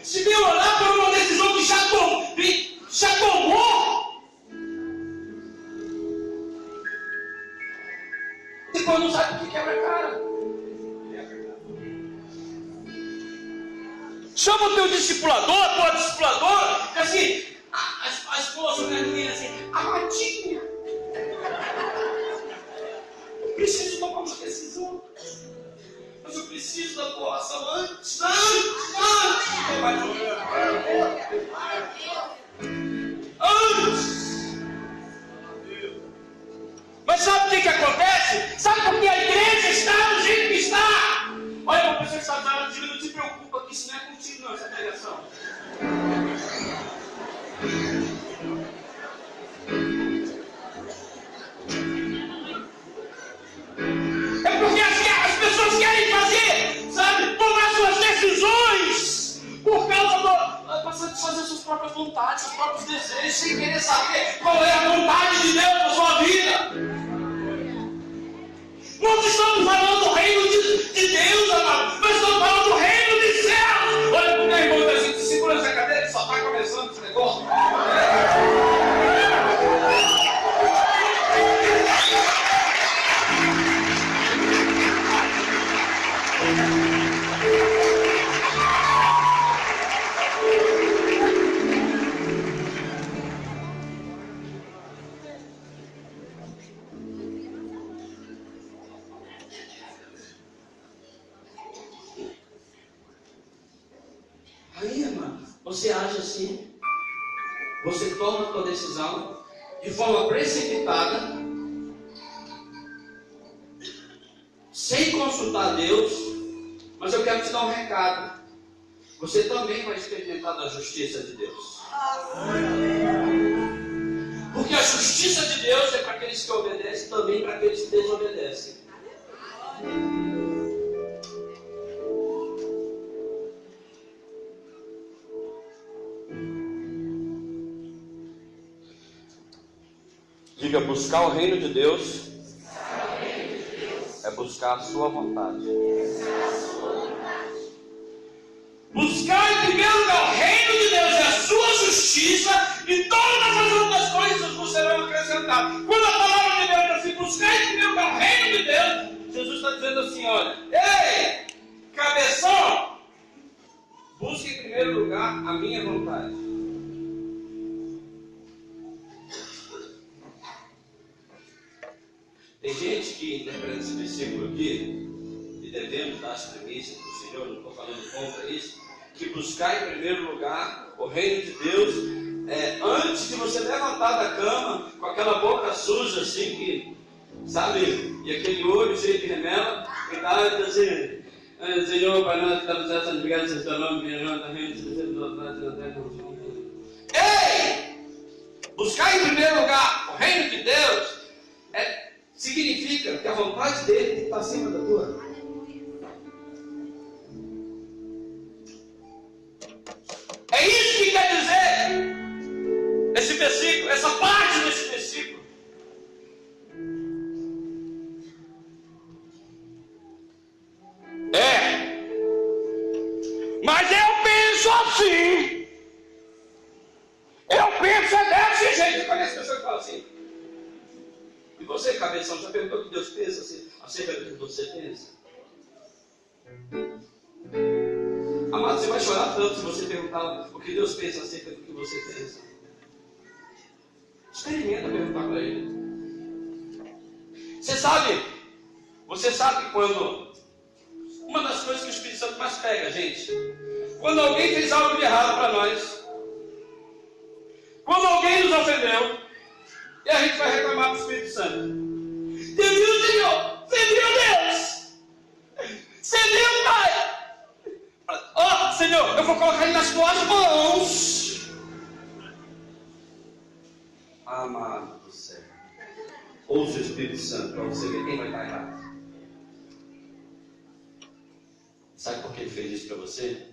Se vem orar por uma decisão que já tomou, depois não sabe o que quebra a cara. Chama o teu discipulador, a tua discipuladora, que assim, a esposa, né, menina, assim, amadinha. Eu preciso tomar uma decisão. Mas eu preciso da tua oração antes. Mas sabe o que acontece? Sabe por que a igreja está do jeito que está? Olha, uma pessoa que está na diga, não te preocupa, que isso não é contigo não, essa pregação. É porque as pessoas querem fazer, sabe, tomar suas decisões por causa para satisfazer suas próprias vontades, seus próprios desejos, sem querer saber qual é a vontade de Deus na sua vida. Nós estamos falando do reino de Deus, amado. Nós estamos falando do reino dos céus. Olha para o meu irmão, assim, segura essa cadeira que só está começando esse negócio. Aí, amado, você age assim, você toma a sua decisão de forma precipitada, sem consultar Deus, mas eu quero te dar um recado. Você também vai experimentar da justiça de Deus. Porque a justiça de Deus é para aqueles que obedecem, também para aqueles que desobedecem. Diga, buscar o reino de Deus é buscar a sua vontade. Buscar em primeiro lugar o reino de Deus e a sua justiça, e todas as outras coisas vos serão acrescentadas. Quando a palavra de Deus diz assim, buscar em primeiro lugar o reino de Deus, Jesus está dizendo assim, olha, ei, cabeção, busque em primeiro lugar a minha vontade. Tem gente que interpreta esse versículo aqui, e devemos dar as premissas para o Senhor, não estou falando contra isso, que buscar em primeiro lugar o reino de Deus, antes de você levantar da cama, com aquela boca suja assim, que, sabe, e aquele olho cheio de remela, e tal, e assim, Senhor, Pai nosso que está no céu, santificado seja o teu nome, venha a nós, reino de Deus. Ei! Buscar em primeiro lugar o reino de Deus significa que a vontade dele tem que estar acima da tua. É isso que quer dizer esse versículo, essa parte desse versículo. Mas eu penso assim. Eu penso desse jeito. Conhece pessoas que falam assim. E você, cabeção, já perguntou o que Deus pensa acerca do que você pensa? Amado, você vai chorar tanto se você perguntar o que Deus pensa acerca do que você pensa. Experimenta perguntar para Ele. Você sabe quando... Uma das coisas que o Espírito Santo mais pega, gente, quando alguém fez algo de errado para nós, quando alguém nos ofendeu, e a gente vai reclamar para o Espírito Santo. Você viu, Senhor? Você viu, Deus? Você viu, Pai? Senhor, eu vou colocar ele nas tuas mãos. Amado do céu. Ouça o Espírito Santo para você ver quem vai estar errado. Sabe por que ele fez isso para você?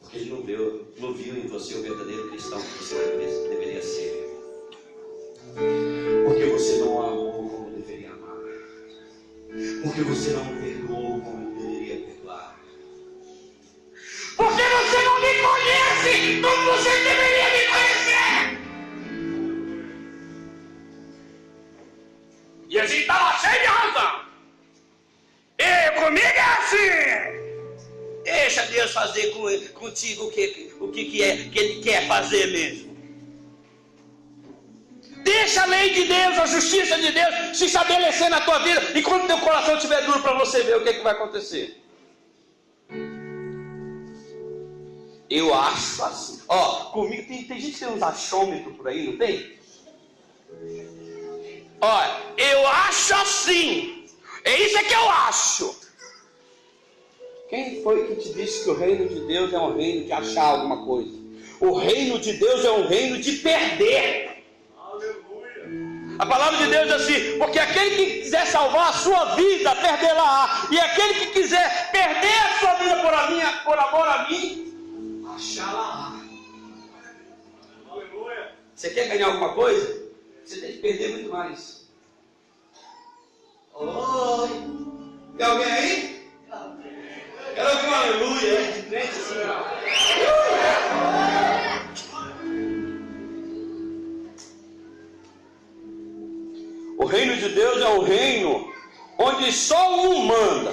Porque ele não viu em você o verdadeiro cristão que você deveria ser. Porque você não amou como deveria amar. Porque você não perdoou como deveria perdoar. Porque você não me conhece como você deveria me conhecer. E a gente estava cheio de razão. E comigo é assim. Deixa Deus fazer contigo o que Ele quer fazer mesmo. Deixa a lei de Deus, a justiça de Deus se estabelecer na tua vida. E quando teu coração estiver duro para você ver o que vai acontecer. Eu acho assim. Ó, comigo tem gente que tem uns achômetros por aí, não tem? Olha, eu acho assim. É isso que eu acho. Quem foi que te disse que o reino de Deus é um reino de achar alguma coisa? O reino de Deus é um reino de perder. Aleluia. A palavra de Deus diz assim: porque aquele que quiser salvar a sua vida, perdê-la-á. E aquele que quiser perder a sua vida por amor a mim, achá-la-á. Aleluia. Você quer ganhar alguma coisa? Você tem que perder muito mais. Oi. Tem alguém aí? Quero ouvir um aleluia, de frente assim, ó. O reino de Deus é um reino onde só um manda.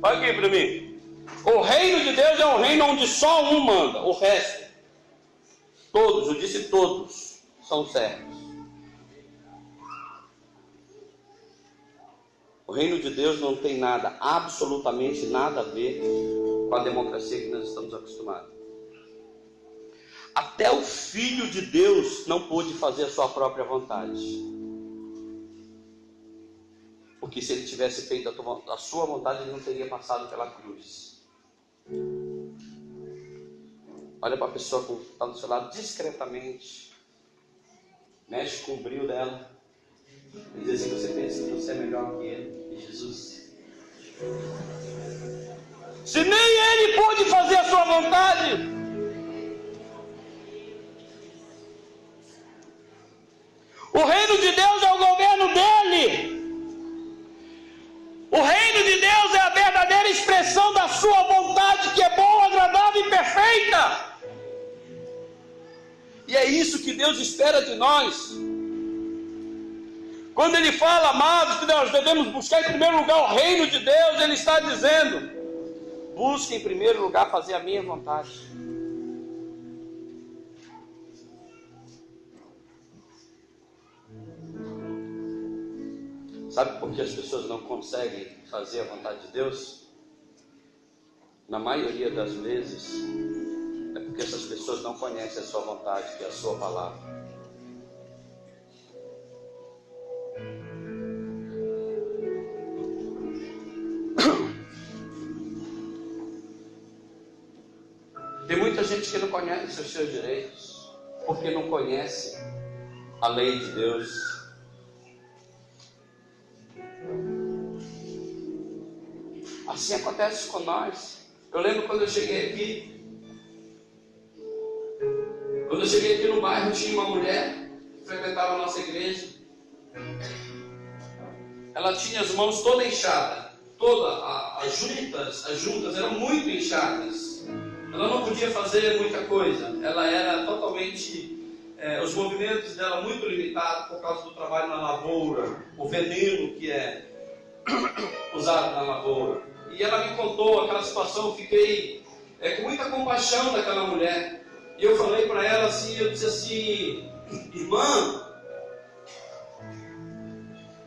Olha aqui para mim. O reino de Deus é um reino onde só um manda. O resto, todos, eu disse todos, são servos. O reino de Deus não tem nada, absolutamente nada a ver com a democracia que nós estamos acostumados. Até o Filho de Deus não pôde fazer a sua própria vontade. Porque se ele tivesse feito a sua vontade, ele não teria passado pela cruz. Olha para a pessoa que está do seu lado discretamente. Mexe com o brilho dela. E diz assim: você pensa que você é melhor que ele. E Jesus, se nem ele pôde fazer a sua vontade, o reino de Deus é o governo dele. O reino de Deus é a verdadeira expressão da sua vontade, que é boa, agradável e perfeita. E é isso que Deus espera de nós. Quando ele fala, amados, que nós devemos buscar em primeiro lugar o reino de Deus, ele está dizendo: busque em primeiro lugar fazer a minha vontade. Sabe por que as pessoas não conseguem fazer a vontade de Deus? Na maioria das vezes, é porque essas pessoas não conhecem a sua vontade, que é a sua palavra. Tem muita gente que não conhece os seus direitos, porque não conhece a lei de Deus. Assim acontece com nós. Eu lembro quando eu cheguei aqui. Quando eu cheguei aqui no bairro, tinha uma mulher que frequentava a nossa igreja. Ela tinha as mãos todas inchadas. As juntas eram muito inchadas. Ela não podia fazer muita coisa. Ela era totalmente... os movimentos dela muito limitados por causa do trabalho na lavoura. O veneno que é usado na lavoura. E ela me contou aquela situação. Eu fiquei com muita compaixão daquela mulher. E eu falei para ela assim, eu disse assim: irmã,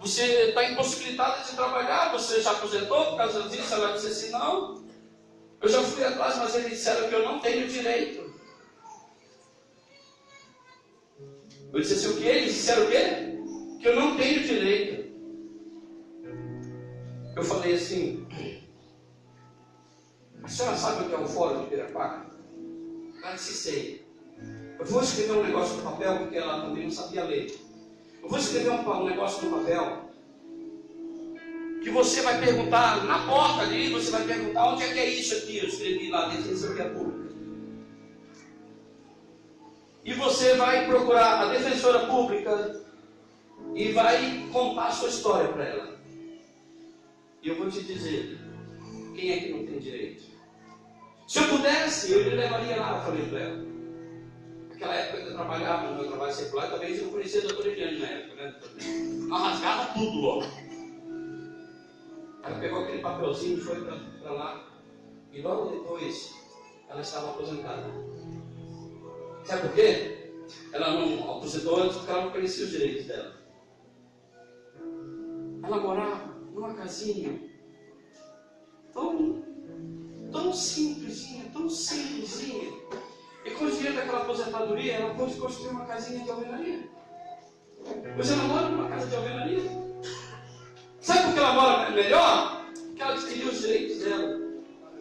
você está impossibilitada de trabalhar, você já aposentou por causa disso? Ela disse assim: não, eu já fui atrás, mas eles disseram que eu não tenho direito. Eu disse assim: o quê? Eles disseram o quê? Que eu não tenho direito. Eu falei assim: a senhora sabe o que é o Fórum de Piraquara? Ela disse: sei. Eu vou escrever um negócio no papel, porque ela também não sabia ler. Eu vou escrever um negócio no papel que você vai perguntar na porta ali, você vai perguntar onde é que é isso aqui, eu escrevi lá, Defensoria Pública. E você vai procurar a Defensora Pública e vai contar a sua história para ela. E eu vou te dizer, quem é que não tem direito? Se eu pudesse, eu lhe levaria lá, eu falei para ela. Naquela época eu trabalhava no meu trabalho secular, talvez eu não conhecia a doutora Eliane na época, né? Ela rasgava tudo logo. Ela pegou aquele papelzinho e foi para lá. E logo depois, ela estava aposentada. Sabe por quê? Ela não aposentou antes porque ela não conhecia os direitos dela. Ela morava numa casinha tão simplesinha, tão simplesinha. E com o dinheiro daquela aposentadoria, ela pôde construir uma casinha de alvenaria. Pois ela mora numa casa de alvenaria. Sabe por que ela mora melhor? Porque ela adquiriu os direitos dela.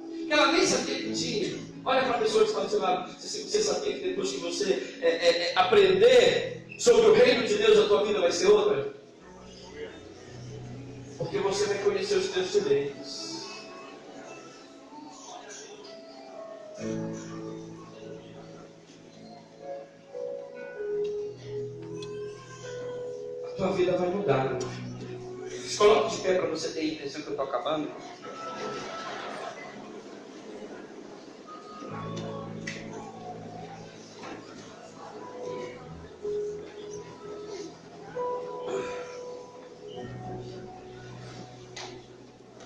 Que ela nem sabia que tinha. Olha para a pessoa que está do seu lado. Você sabia que depois que você aprender sobre o reino de Deus, a tua vida vai ser outra? Porque você vai conhecer os teus direitos. A tua vida vai mudar, meu filho. Se coloque de pé para você ter a impressão que eu estou acabando.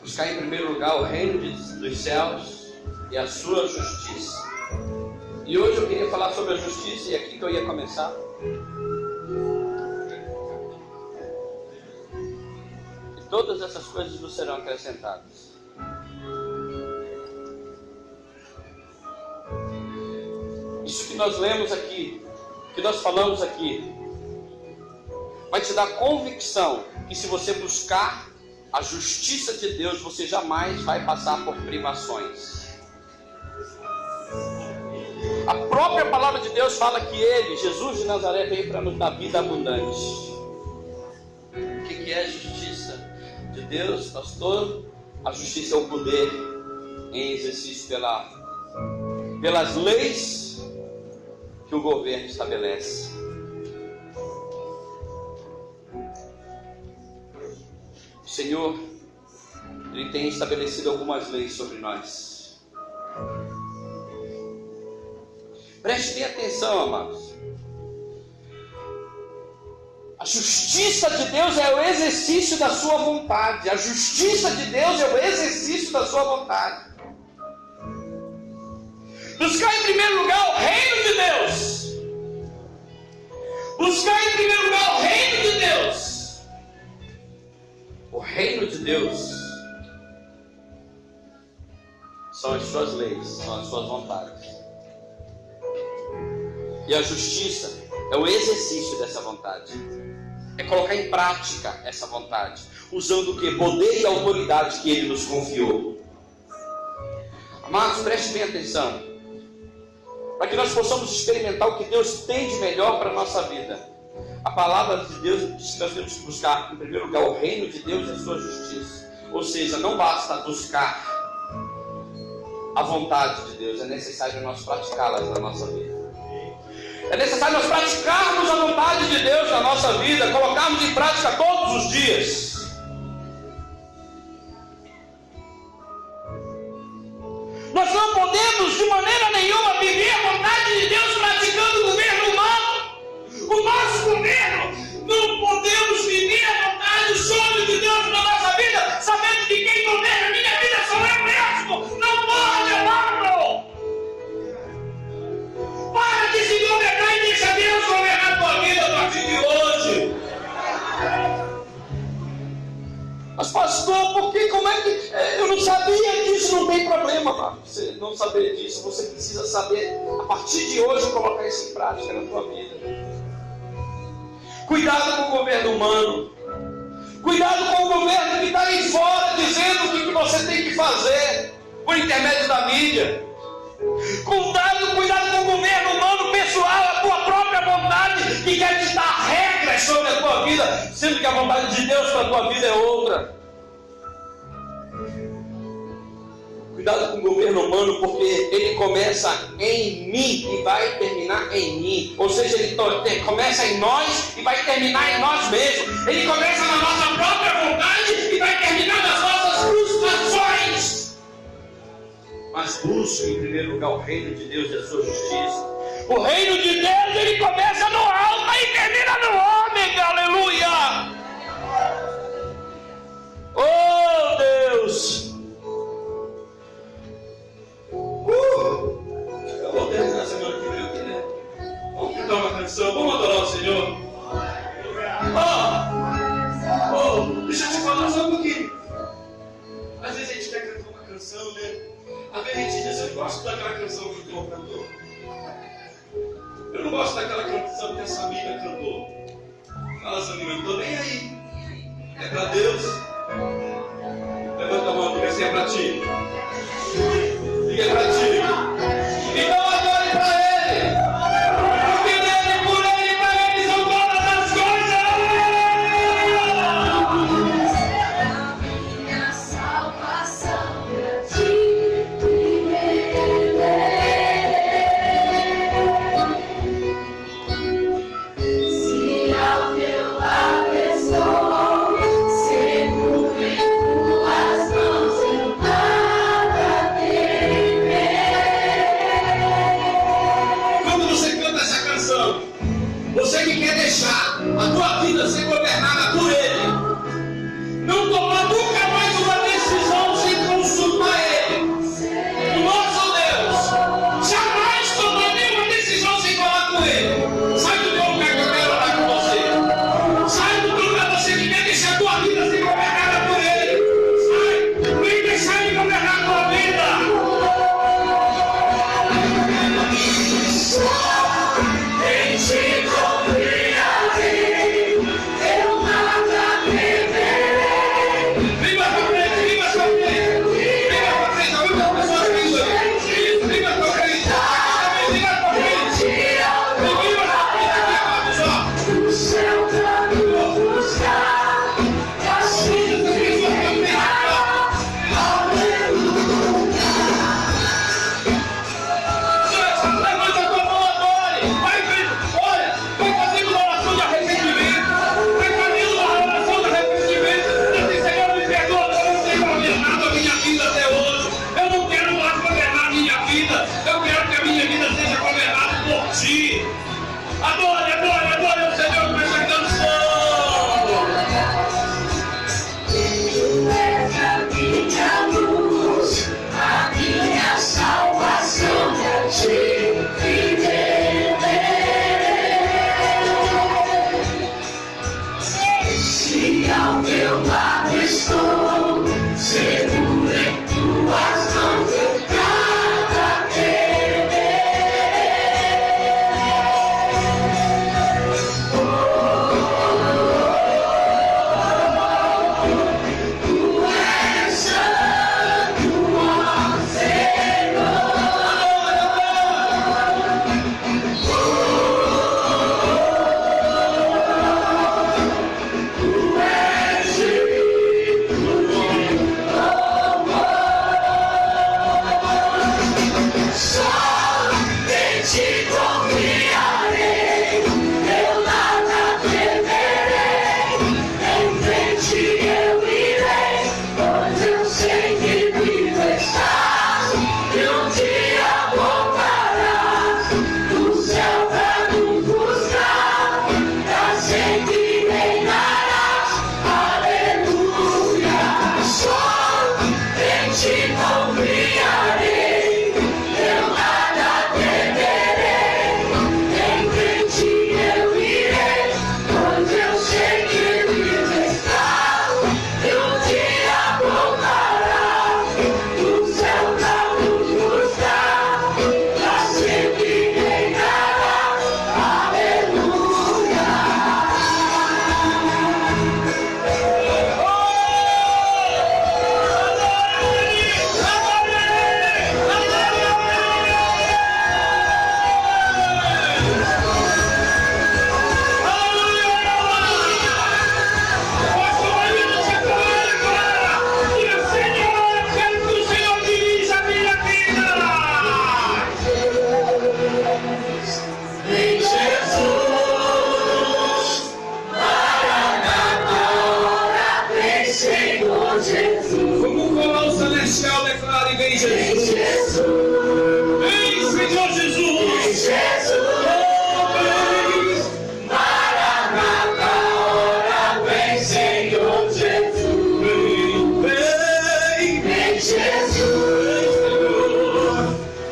Buscar em primeiro lugar o reino dos céus e a sua justiça. E hoje eu queria falar sobre a justiça, e é aqui que eu ia começar. E todas essas coisas vos serão acrescentadas. Isso que nós lemos aqui, que nós falamos aqui, vai te dar convicção que se você buscar a justiça de Deus, você jamais vai passar por privações. A própria palavra de Deus fala que Ele, Jesus de Nazaré, veio para nos dar vida abundante. O que é a justiça de Deus, pastor? A justiça é o poder em exercício pelas leis que o governo estabelece. O Senhor, Ele tem estabelecido algumas leis sobre nós. Prestem atenção, amados. A justiça de Deus é o exercício da sua vontade. A justiça de Deus é o exercício da sua vontade. Buscar em primeiro lugar o reino de Deus. Buscar em primeiro lugar o reino de Deus. O reino de Deus são as suas leis, são as suas vontades. E a justiça é o exercício dessa vontade. É colocar em prática essa vontade, usando o que? Poder e autoridade que Ele nos confiou. Amados, prestem bem atenção, para que nós possamos experimentar o que Deus tem de melhor para a nossa vida. A palavra de Deus diz que nós temos que buscar, em primeiro lugar, o reino de Deus e a sua justiça. Ou seja, não basta buscar a vontade de Deus, é necessário nós praticá-las na nossa vida. É necessário nós praticarmos a vontade de Deus na nossa vida, colocarmos em prática todos os dias. Nós não podemos de maneira nenhuma viver a vontade de Deus praticando o governo humano. O nosso governo, não podemos viver a vontade, o sonho de Deus na nossa vida, sabendo que quem governa a minha vida sou eu mesmo. Não pode, amado. Para de se governar e deixa Deus governar a tua vida a partir de hoje. Mas pastor, porque como é que... eu não sabia disso, não tem problema, mano. Você não saber disso, você precisa saber, a partir de hoje, colocar isso em prática na tua vida. Cuidado com o governo humano. Cuidado com o governo que está aí fora, dizendo o que você tem que fazer, por intermédio da mídia. Cuidado com o governo humano pessoal, a tua própria vontade, que quer te dar regras sobre a tua vida, sendo que a vontade de Deus para a tua vida é outra. Cuidado com o governo humano, porque ele começa em mim e vai terminar em mim. Ou seja, ele começa em nós e vai terminar em nós mesmos. Ele começa na nossa própria vontade e vai terminar nas nossas frustrações. Mas busque em primeiro lugar o reino de Deus e a sua justiça. O reino de Deus, ele começa no alma e termina no homem. Aleluia! Oh Deus! Eu vou terminar a semana que vem, né? Vamos cantar uma canção, vamos adorar o Senhor. Deixa eu te falar só um pouquinho. Às vezes a gente quer cantar uma canção, né? Às vezes a gente diz, eu gosto daquela canção que o Tom cantou. Eu não gosto daquela canção que a Samira cantou. Fala, Samira, eu não estou nem aí. É para Deus. Levanta a mão, diga assim, é para ti. Diga, é para ti. Então adore para Ele. Porque dele, por Ele, para Ele são todas as coisas. Minha salvação pra ti. Se ao teu lado estou, seguro em tuas mãos, eu nada temerei. Quando você canta essa canção, você que quer deixar a tua vida ser governada por Ele, não tomar nunca mais uma decisão sem consultar Ele, o nosso Deus, jamais tomar nenhuma decisão sem falar com Ele. Sai do teu lugar que eu quero orar com você. Sai do teu lugar, você que quer deixar a tua vida ser governada por Ele. Sai, vem deixar Ele governar a tua vida. Em ti confiarei, eu nada temerei. Vem mais pra frente, vem mais pra frente. Vem mais pra frente, a única pessoa que tem isso. Vem mais pra frente. Vem mais pra frente. Vem mais pra frente, pessoal. O céu caminho buscar, e assim ficará. Levanta a tua mão, adore. Vai fazendo uma oração de arrependimento. Vai fazendo uma oração de arrependimento. Diz, Senhor, me perdoa, eu não tenho governado a minha vida até hoje. Eu não quero mais governar a minha vida. Eu quero que a minha vida seja governada por ti. Adore, adore, adore o Senhor com essa canção. Tu és a minha luz, a minha salvação, e a ti viverei. Se ao teu lado estou, seguro em tuas mãos, eu nada temerei. Tu és santo, ó Senhor. Tu és digno de Como o coro celestial declara, e vem Jesus. Vem, Senhor Jesus. Maranata, ora vem, Senhor Jesus. Vem, Jesus.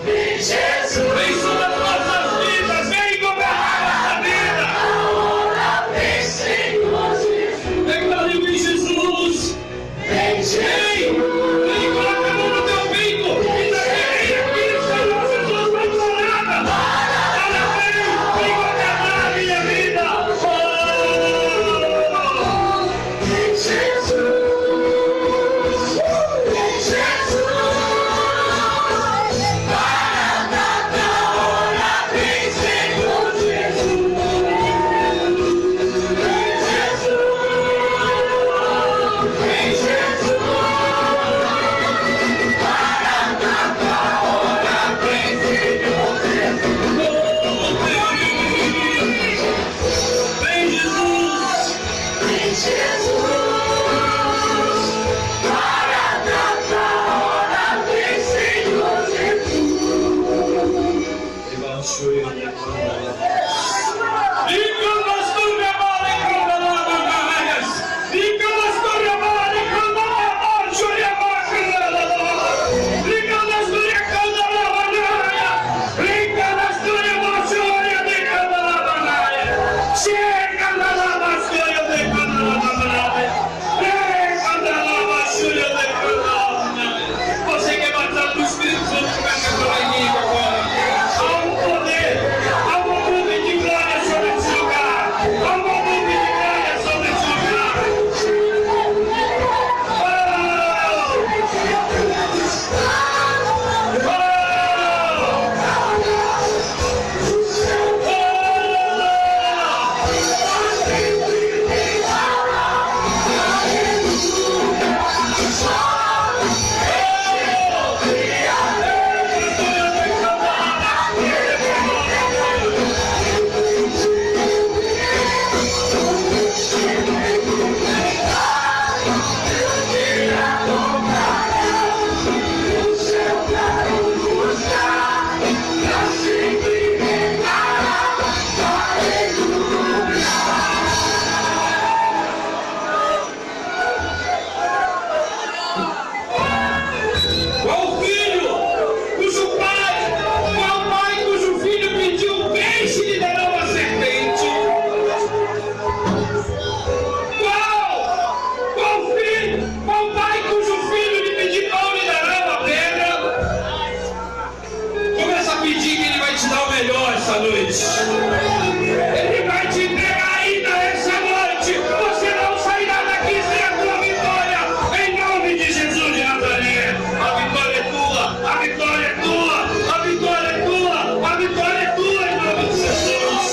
Vem, Jesus. Vem sobre as nossas vidas, vem governar a vida. Ora vem, Senhor Jesus. Declara em mim, Jesus. Vem, Jesus. Vem, coloca a mão no teu peito e declara aqui, Senhor Jesus, vai nada. Ora vem governar a minha vida. Vem, Jesus. Vem, Jesus. Maranata, ora vem, Senhor Jesus. Vem, Jesus. Vem, Jesus. Maranata, ora vem, Senhor Jesus. Vem, Jesus. Vem, Jesus. Maranata, ora vem, Senhor Jesus. Você quer batizar do Espírito Santo que vai falar em mim agora? Há um poder, há um volume de glória sobre esse lugar. Há um volume de glória sobre esse lugar. Qual filho cujo pai cujo filho pediu um peixe e lhe dará uma serpente? Qual pai cujo filho lhe pedir pão lhe dará uma pedra? Começa a pedir que ele vai te dar o melhor essa noite. Ele vai te entregar ainda essa noite. Você não sairá daqui sem a tua vitória. Em nome de Jesus de Nazaré. A vitória é tua. A vitória é tua. A vitória é tua. A vitória é tua em nome de Jesus.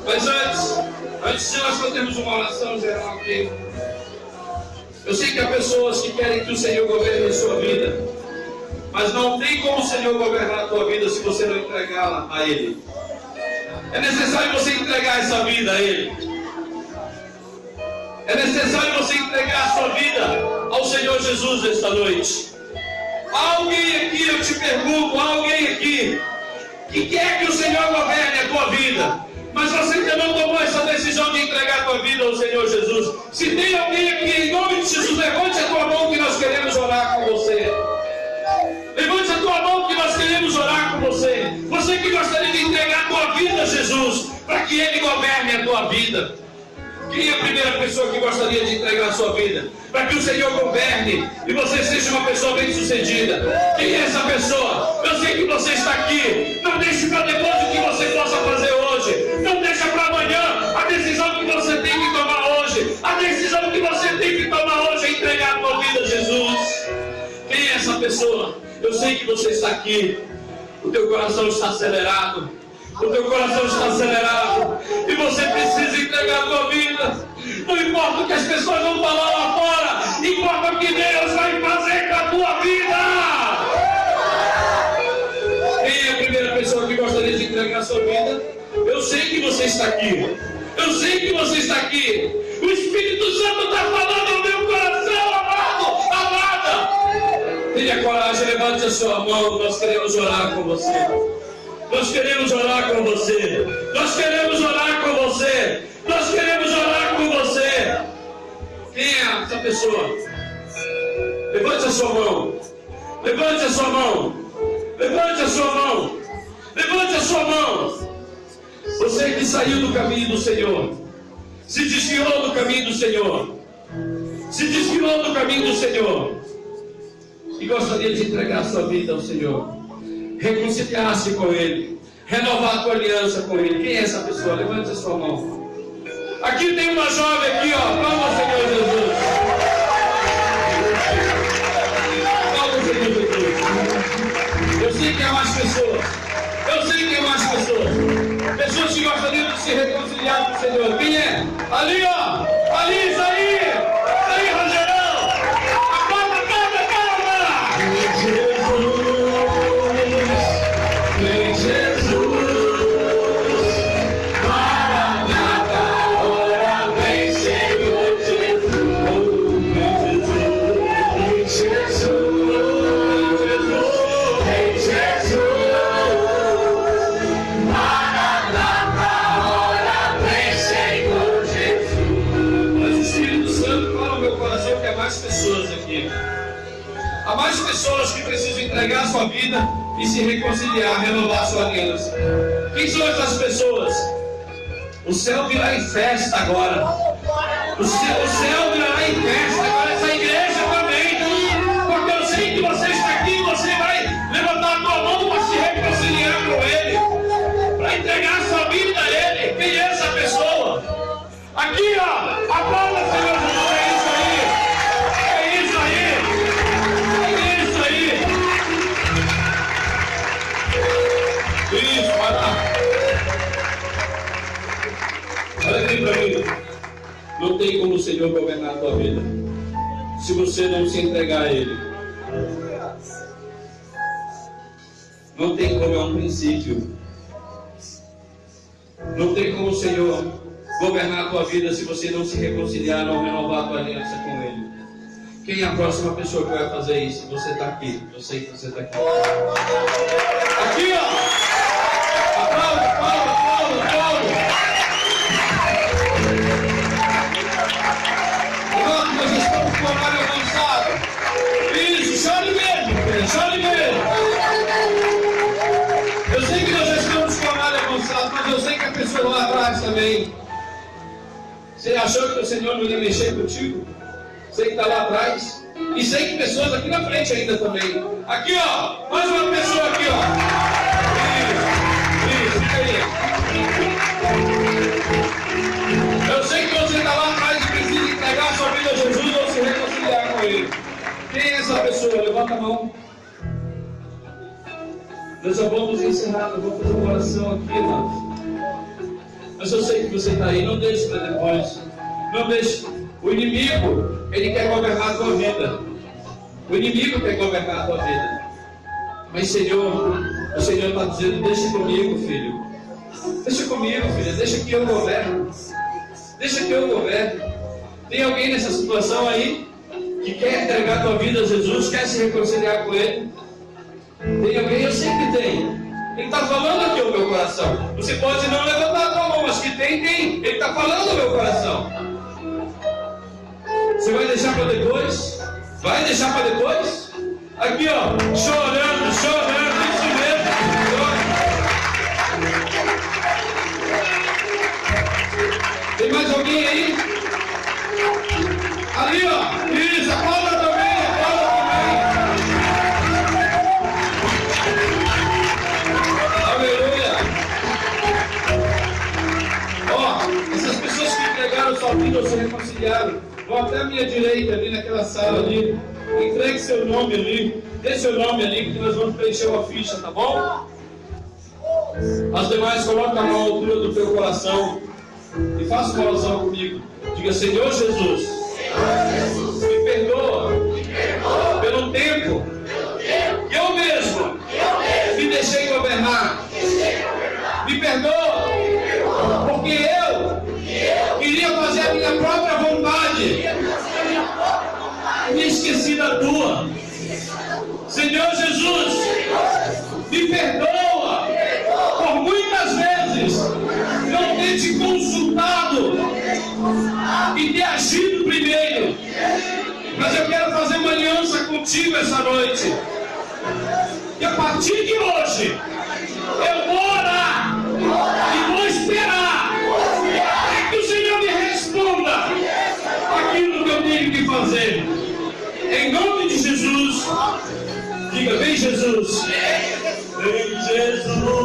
Mas antes de nós fazermos uma oração geral aqui, eu sei que há pessoas que querem que o Senhor governe a sua vida, mas não tem como o Senhor governar a tua vida se você não entregá-la a Ele. É necessário você entregar essa vida a Ele. É necessário você entregar a sua vida ao Senhor Jesus esta noite. Há alguém aqui, eu te pergunto, há alguém aqui que quer que o Senhor governe a tua vida, mas você ainda não tomou essa decisão de entregar a tua vida ao Senhor Jesus? Se tem alguém aqui, em nome de Jesus, levante a tua mão que nós queremos orar com você. Levante a tua mão que nós queremos orar com você. Você que gostaria de entregar a tua vida a Jesus, para que Ele governe a tua vida. Quem é a primeira pessoa que gostaria de entregar a sua vida? Para que o Senhor governe e você seja uma pessoa bem sucedida. Quem é essa pessoa? Eu sei que você está aqui. Não deixe para depois o que você possa fazer hoje. Não deixa para amanhã a decisão que você tem que tomar hoje. A decisão que você tem que tomar hoje é entregar a tua vida a Jesus. Quem é essa pessoa? Eu sei que você está aqui. O teu coração está acelerado. O teu coração está acelerado e você precisa entregar a tua vida. Não importa o que as pessoas vão falar lá fora, importa o que Deus vai fazer com a tua vida. Quem é a primeira pessoa que gostaria de entregar a sua vida? Eu sei que você está aqui. Eu sei que você está aqui. O Espírito Santo está falando ao meu coração. Tenha coragem, levante a sua mão. Nós queremos orar com você. Nós queremos orar com você. Nós queremos orar com você. Nós queremos orar com você. Quem é essa pessoa? Levante a sua mão. Levante a sua mão. Levante a sua mão. Levante a sua mão. Você que saiu do caminho do Senhor, se desviou do caminho do Senhor, se desviou do caminho do Senhor e gostaria de entregar a sua vida ao Senhor, reconciliar-se com Ele, renovar a tua aliança com Ele. Quem é essa pessoa? Levante a sua mão. Aqui tem uma jovem aqui, ó. Palma ao Senhor Jesus. Palma ao Senhor Jesus. Eu sei que há mais pessoas. Eu sei que há mais pessoas. Pessoas que gostariam de se reconciliar com o Senhor. Quem é? Ali, ó. Ali, isso aí. Isso aí, Rogerão. Calma, calma, calma. Vem Jesus. Maranata, ora vem, Senhor Jesus. Vem Jesus. Vem Jesus. Mais pessoas aqui. Há mais pessoas que precisam entregar a sua vida e se reconciliar, renovar a sua aliança. Quem são essas pessoas? O céu virá em festa agora. O céu virá em festa agora. Essa igreja também. Porque eu sei que você está aqui, você vai levantar a tua mão para se reconciliar com Ele, para entregar a sua vida a Ele. Quem é essa pessoa? Aqui, ó. Aplauda, Senhor Jesus. Isso, vai lá. Olha aqui para mim. Não tem como o Senhor governar a tua vida se você não se entregar a Ele. Não tem como, é um princípio. Não tem como o Senhor governar a tua vida se você não se reconciliar, não renovar a tua aliança com Ele. Quem é a próxima pessoa que vai fazer isso? Você está aqui. Eu sei que você está aqui. Aqui, ó. Aplauda, aplauda, aplauda, aplauda. Pronto, nós estamos com o horário avançado. Isso, chore mesmo, chore mesmo. Eu sei que nós já estamos com o horário avançado, mas eu sei que a pessoa lá atrás também. Você achou que o Senhor não ia mexer contigo? Sei que está lá atrás. E sei que pessoas aqui na frente ainda também. Aqui, ó. Mais uma pessoa aqui, ó. Isso, fica aí. Eu sei que você está lá atrás e precisa entregar a sua vida a Jesus ou se reconciliar com Ele. Quem é essa pessoa? Levanta a mão. Nós já vamos encerrar. Eu vou fazer uma oração aqui, irmãos. Mas eu sei que você está aí. Não deixe para depois. Não deixe. O inimigo, ele quer governar a tua vida. O inimigo quer governar a tua vida. Mas, Senhor, o Senhor está dizendo: deixa comigo, filho. Deixa comigo, filha. Deixa que eu governe. Deixa que eu governe. Tem alguém nessa situação aí que quer entregar a tua vida a Jesus, quer se reconciliar com Ele? Tem alguém? Eu sei que tem. Ele está falando aqui ao meu coração. Você pode não levantar a tua mão, mas que tem. Ele está falando ao meu coração. Você vai deixar para depois? Vai deixar para depois? Aqui, ó, chorando, isso mesmo. Tem mais alguém aí? Ali, ó, isso, aplauda também, Aleluia. Ó, essas pessoas que entregaram sua vida ou se reconciliaram, vão até a minha direita, ali naquela sala ali. Entregue seu nome ali. Dê seu nome ali, que nós vamos preencher uma ficha, tá bom? As demais, coloca a mão à altura do teu coração e faça uma oração comigo. Diga: Senhor Jesus, me perdoa pelo tempo que eu mesmo me deixei governar. Me perdoa porque eu queria fazer a minha própria vontade e esqueci da tua. Senhor Jesus, me perdoa por muitas vezes não ter te consultado e ter agido primeiro. Mas eu quero fazer uma aliança contigo essa noite. E a partir de hoje, eu vou orar e vou esperar que o Senhor me responda aquilo que eu tenho que fazer. Em nome de Jesus, diga: vem Jesus. Vem Jesus.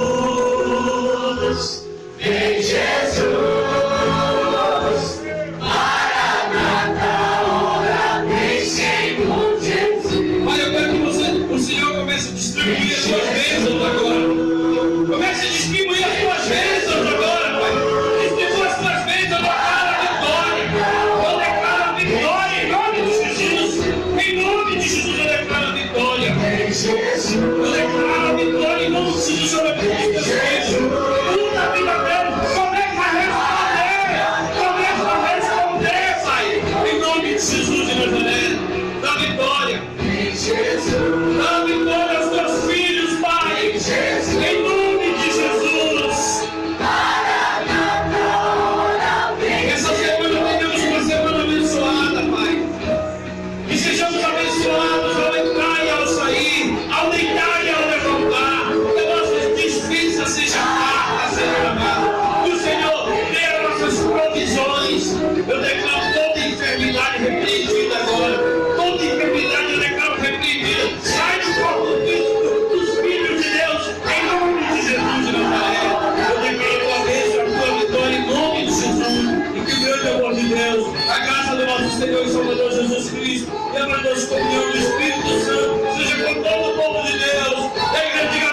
Vem Jesus. Maranata, ora vem, Senhor Jesus. Pai, eu quero que o Senhor comece a distribuir as suas bênçãos agora. Comece a distribuir as suas bênçãos agora, Pai. Distribua as suas bênçãos, declara a vitória. Eu declaro a vitória em nome de Jesus. Em nome de Jesus eu declaro a vitória. Eu declaro a vitória em nome de Jesus sobre a vida das bênçãos. Tudo a vida dele. Começa a responder, Pai. Em nome de Jesus de Nazaré. Dá vitória. Dá vitória aos teus filhos, Pai. Em nome de Jesus. Essa semana tenhamos uma semana abençoada, Pai. Que sejamos abençoados ao entrar e ao sair, ao deitar e ao levantar. Que a nossa dispensa seja farta, Senhor amado. Que o Senhor dê as nossas provisões. Eu declaro toda enfermidade repreendida agora. Toda enfermidade eu declaro repreendida. Sai do corpo dos filhos de Deus, em nome de Jesus de Nazaré. Eu declaro a tua bênção, a tua vitória, em nome de Jesus. E que o grande amor de Deus, a graça do nosso Senhor e Salvador Jesus Cristo, e a doce comunhão do Espírito Santo seja com todo o povo de Deus. E a igreja diga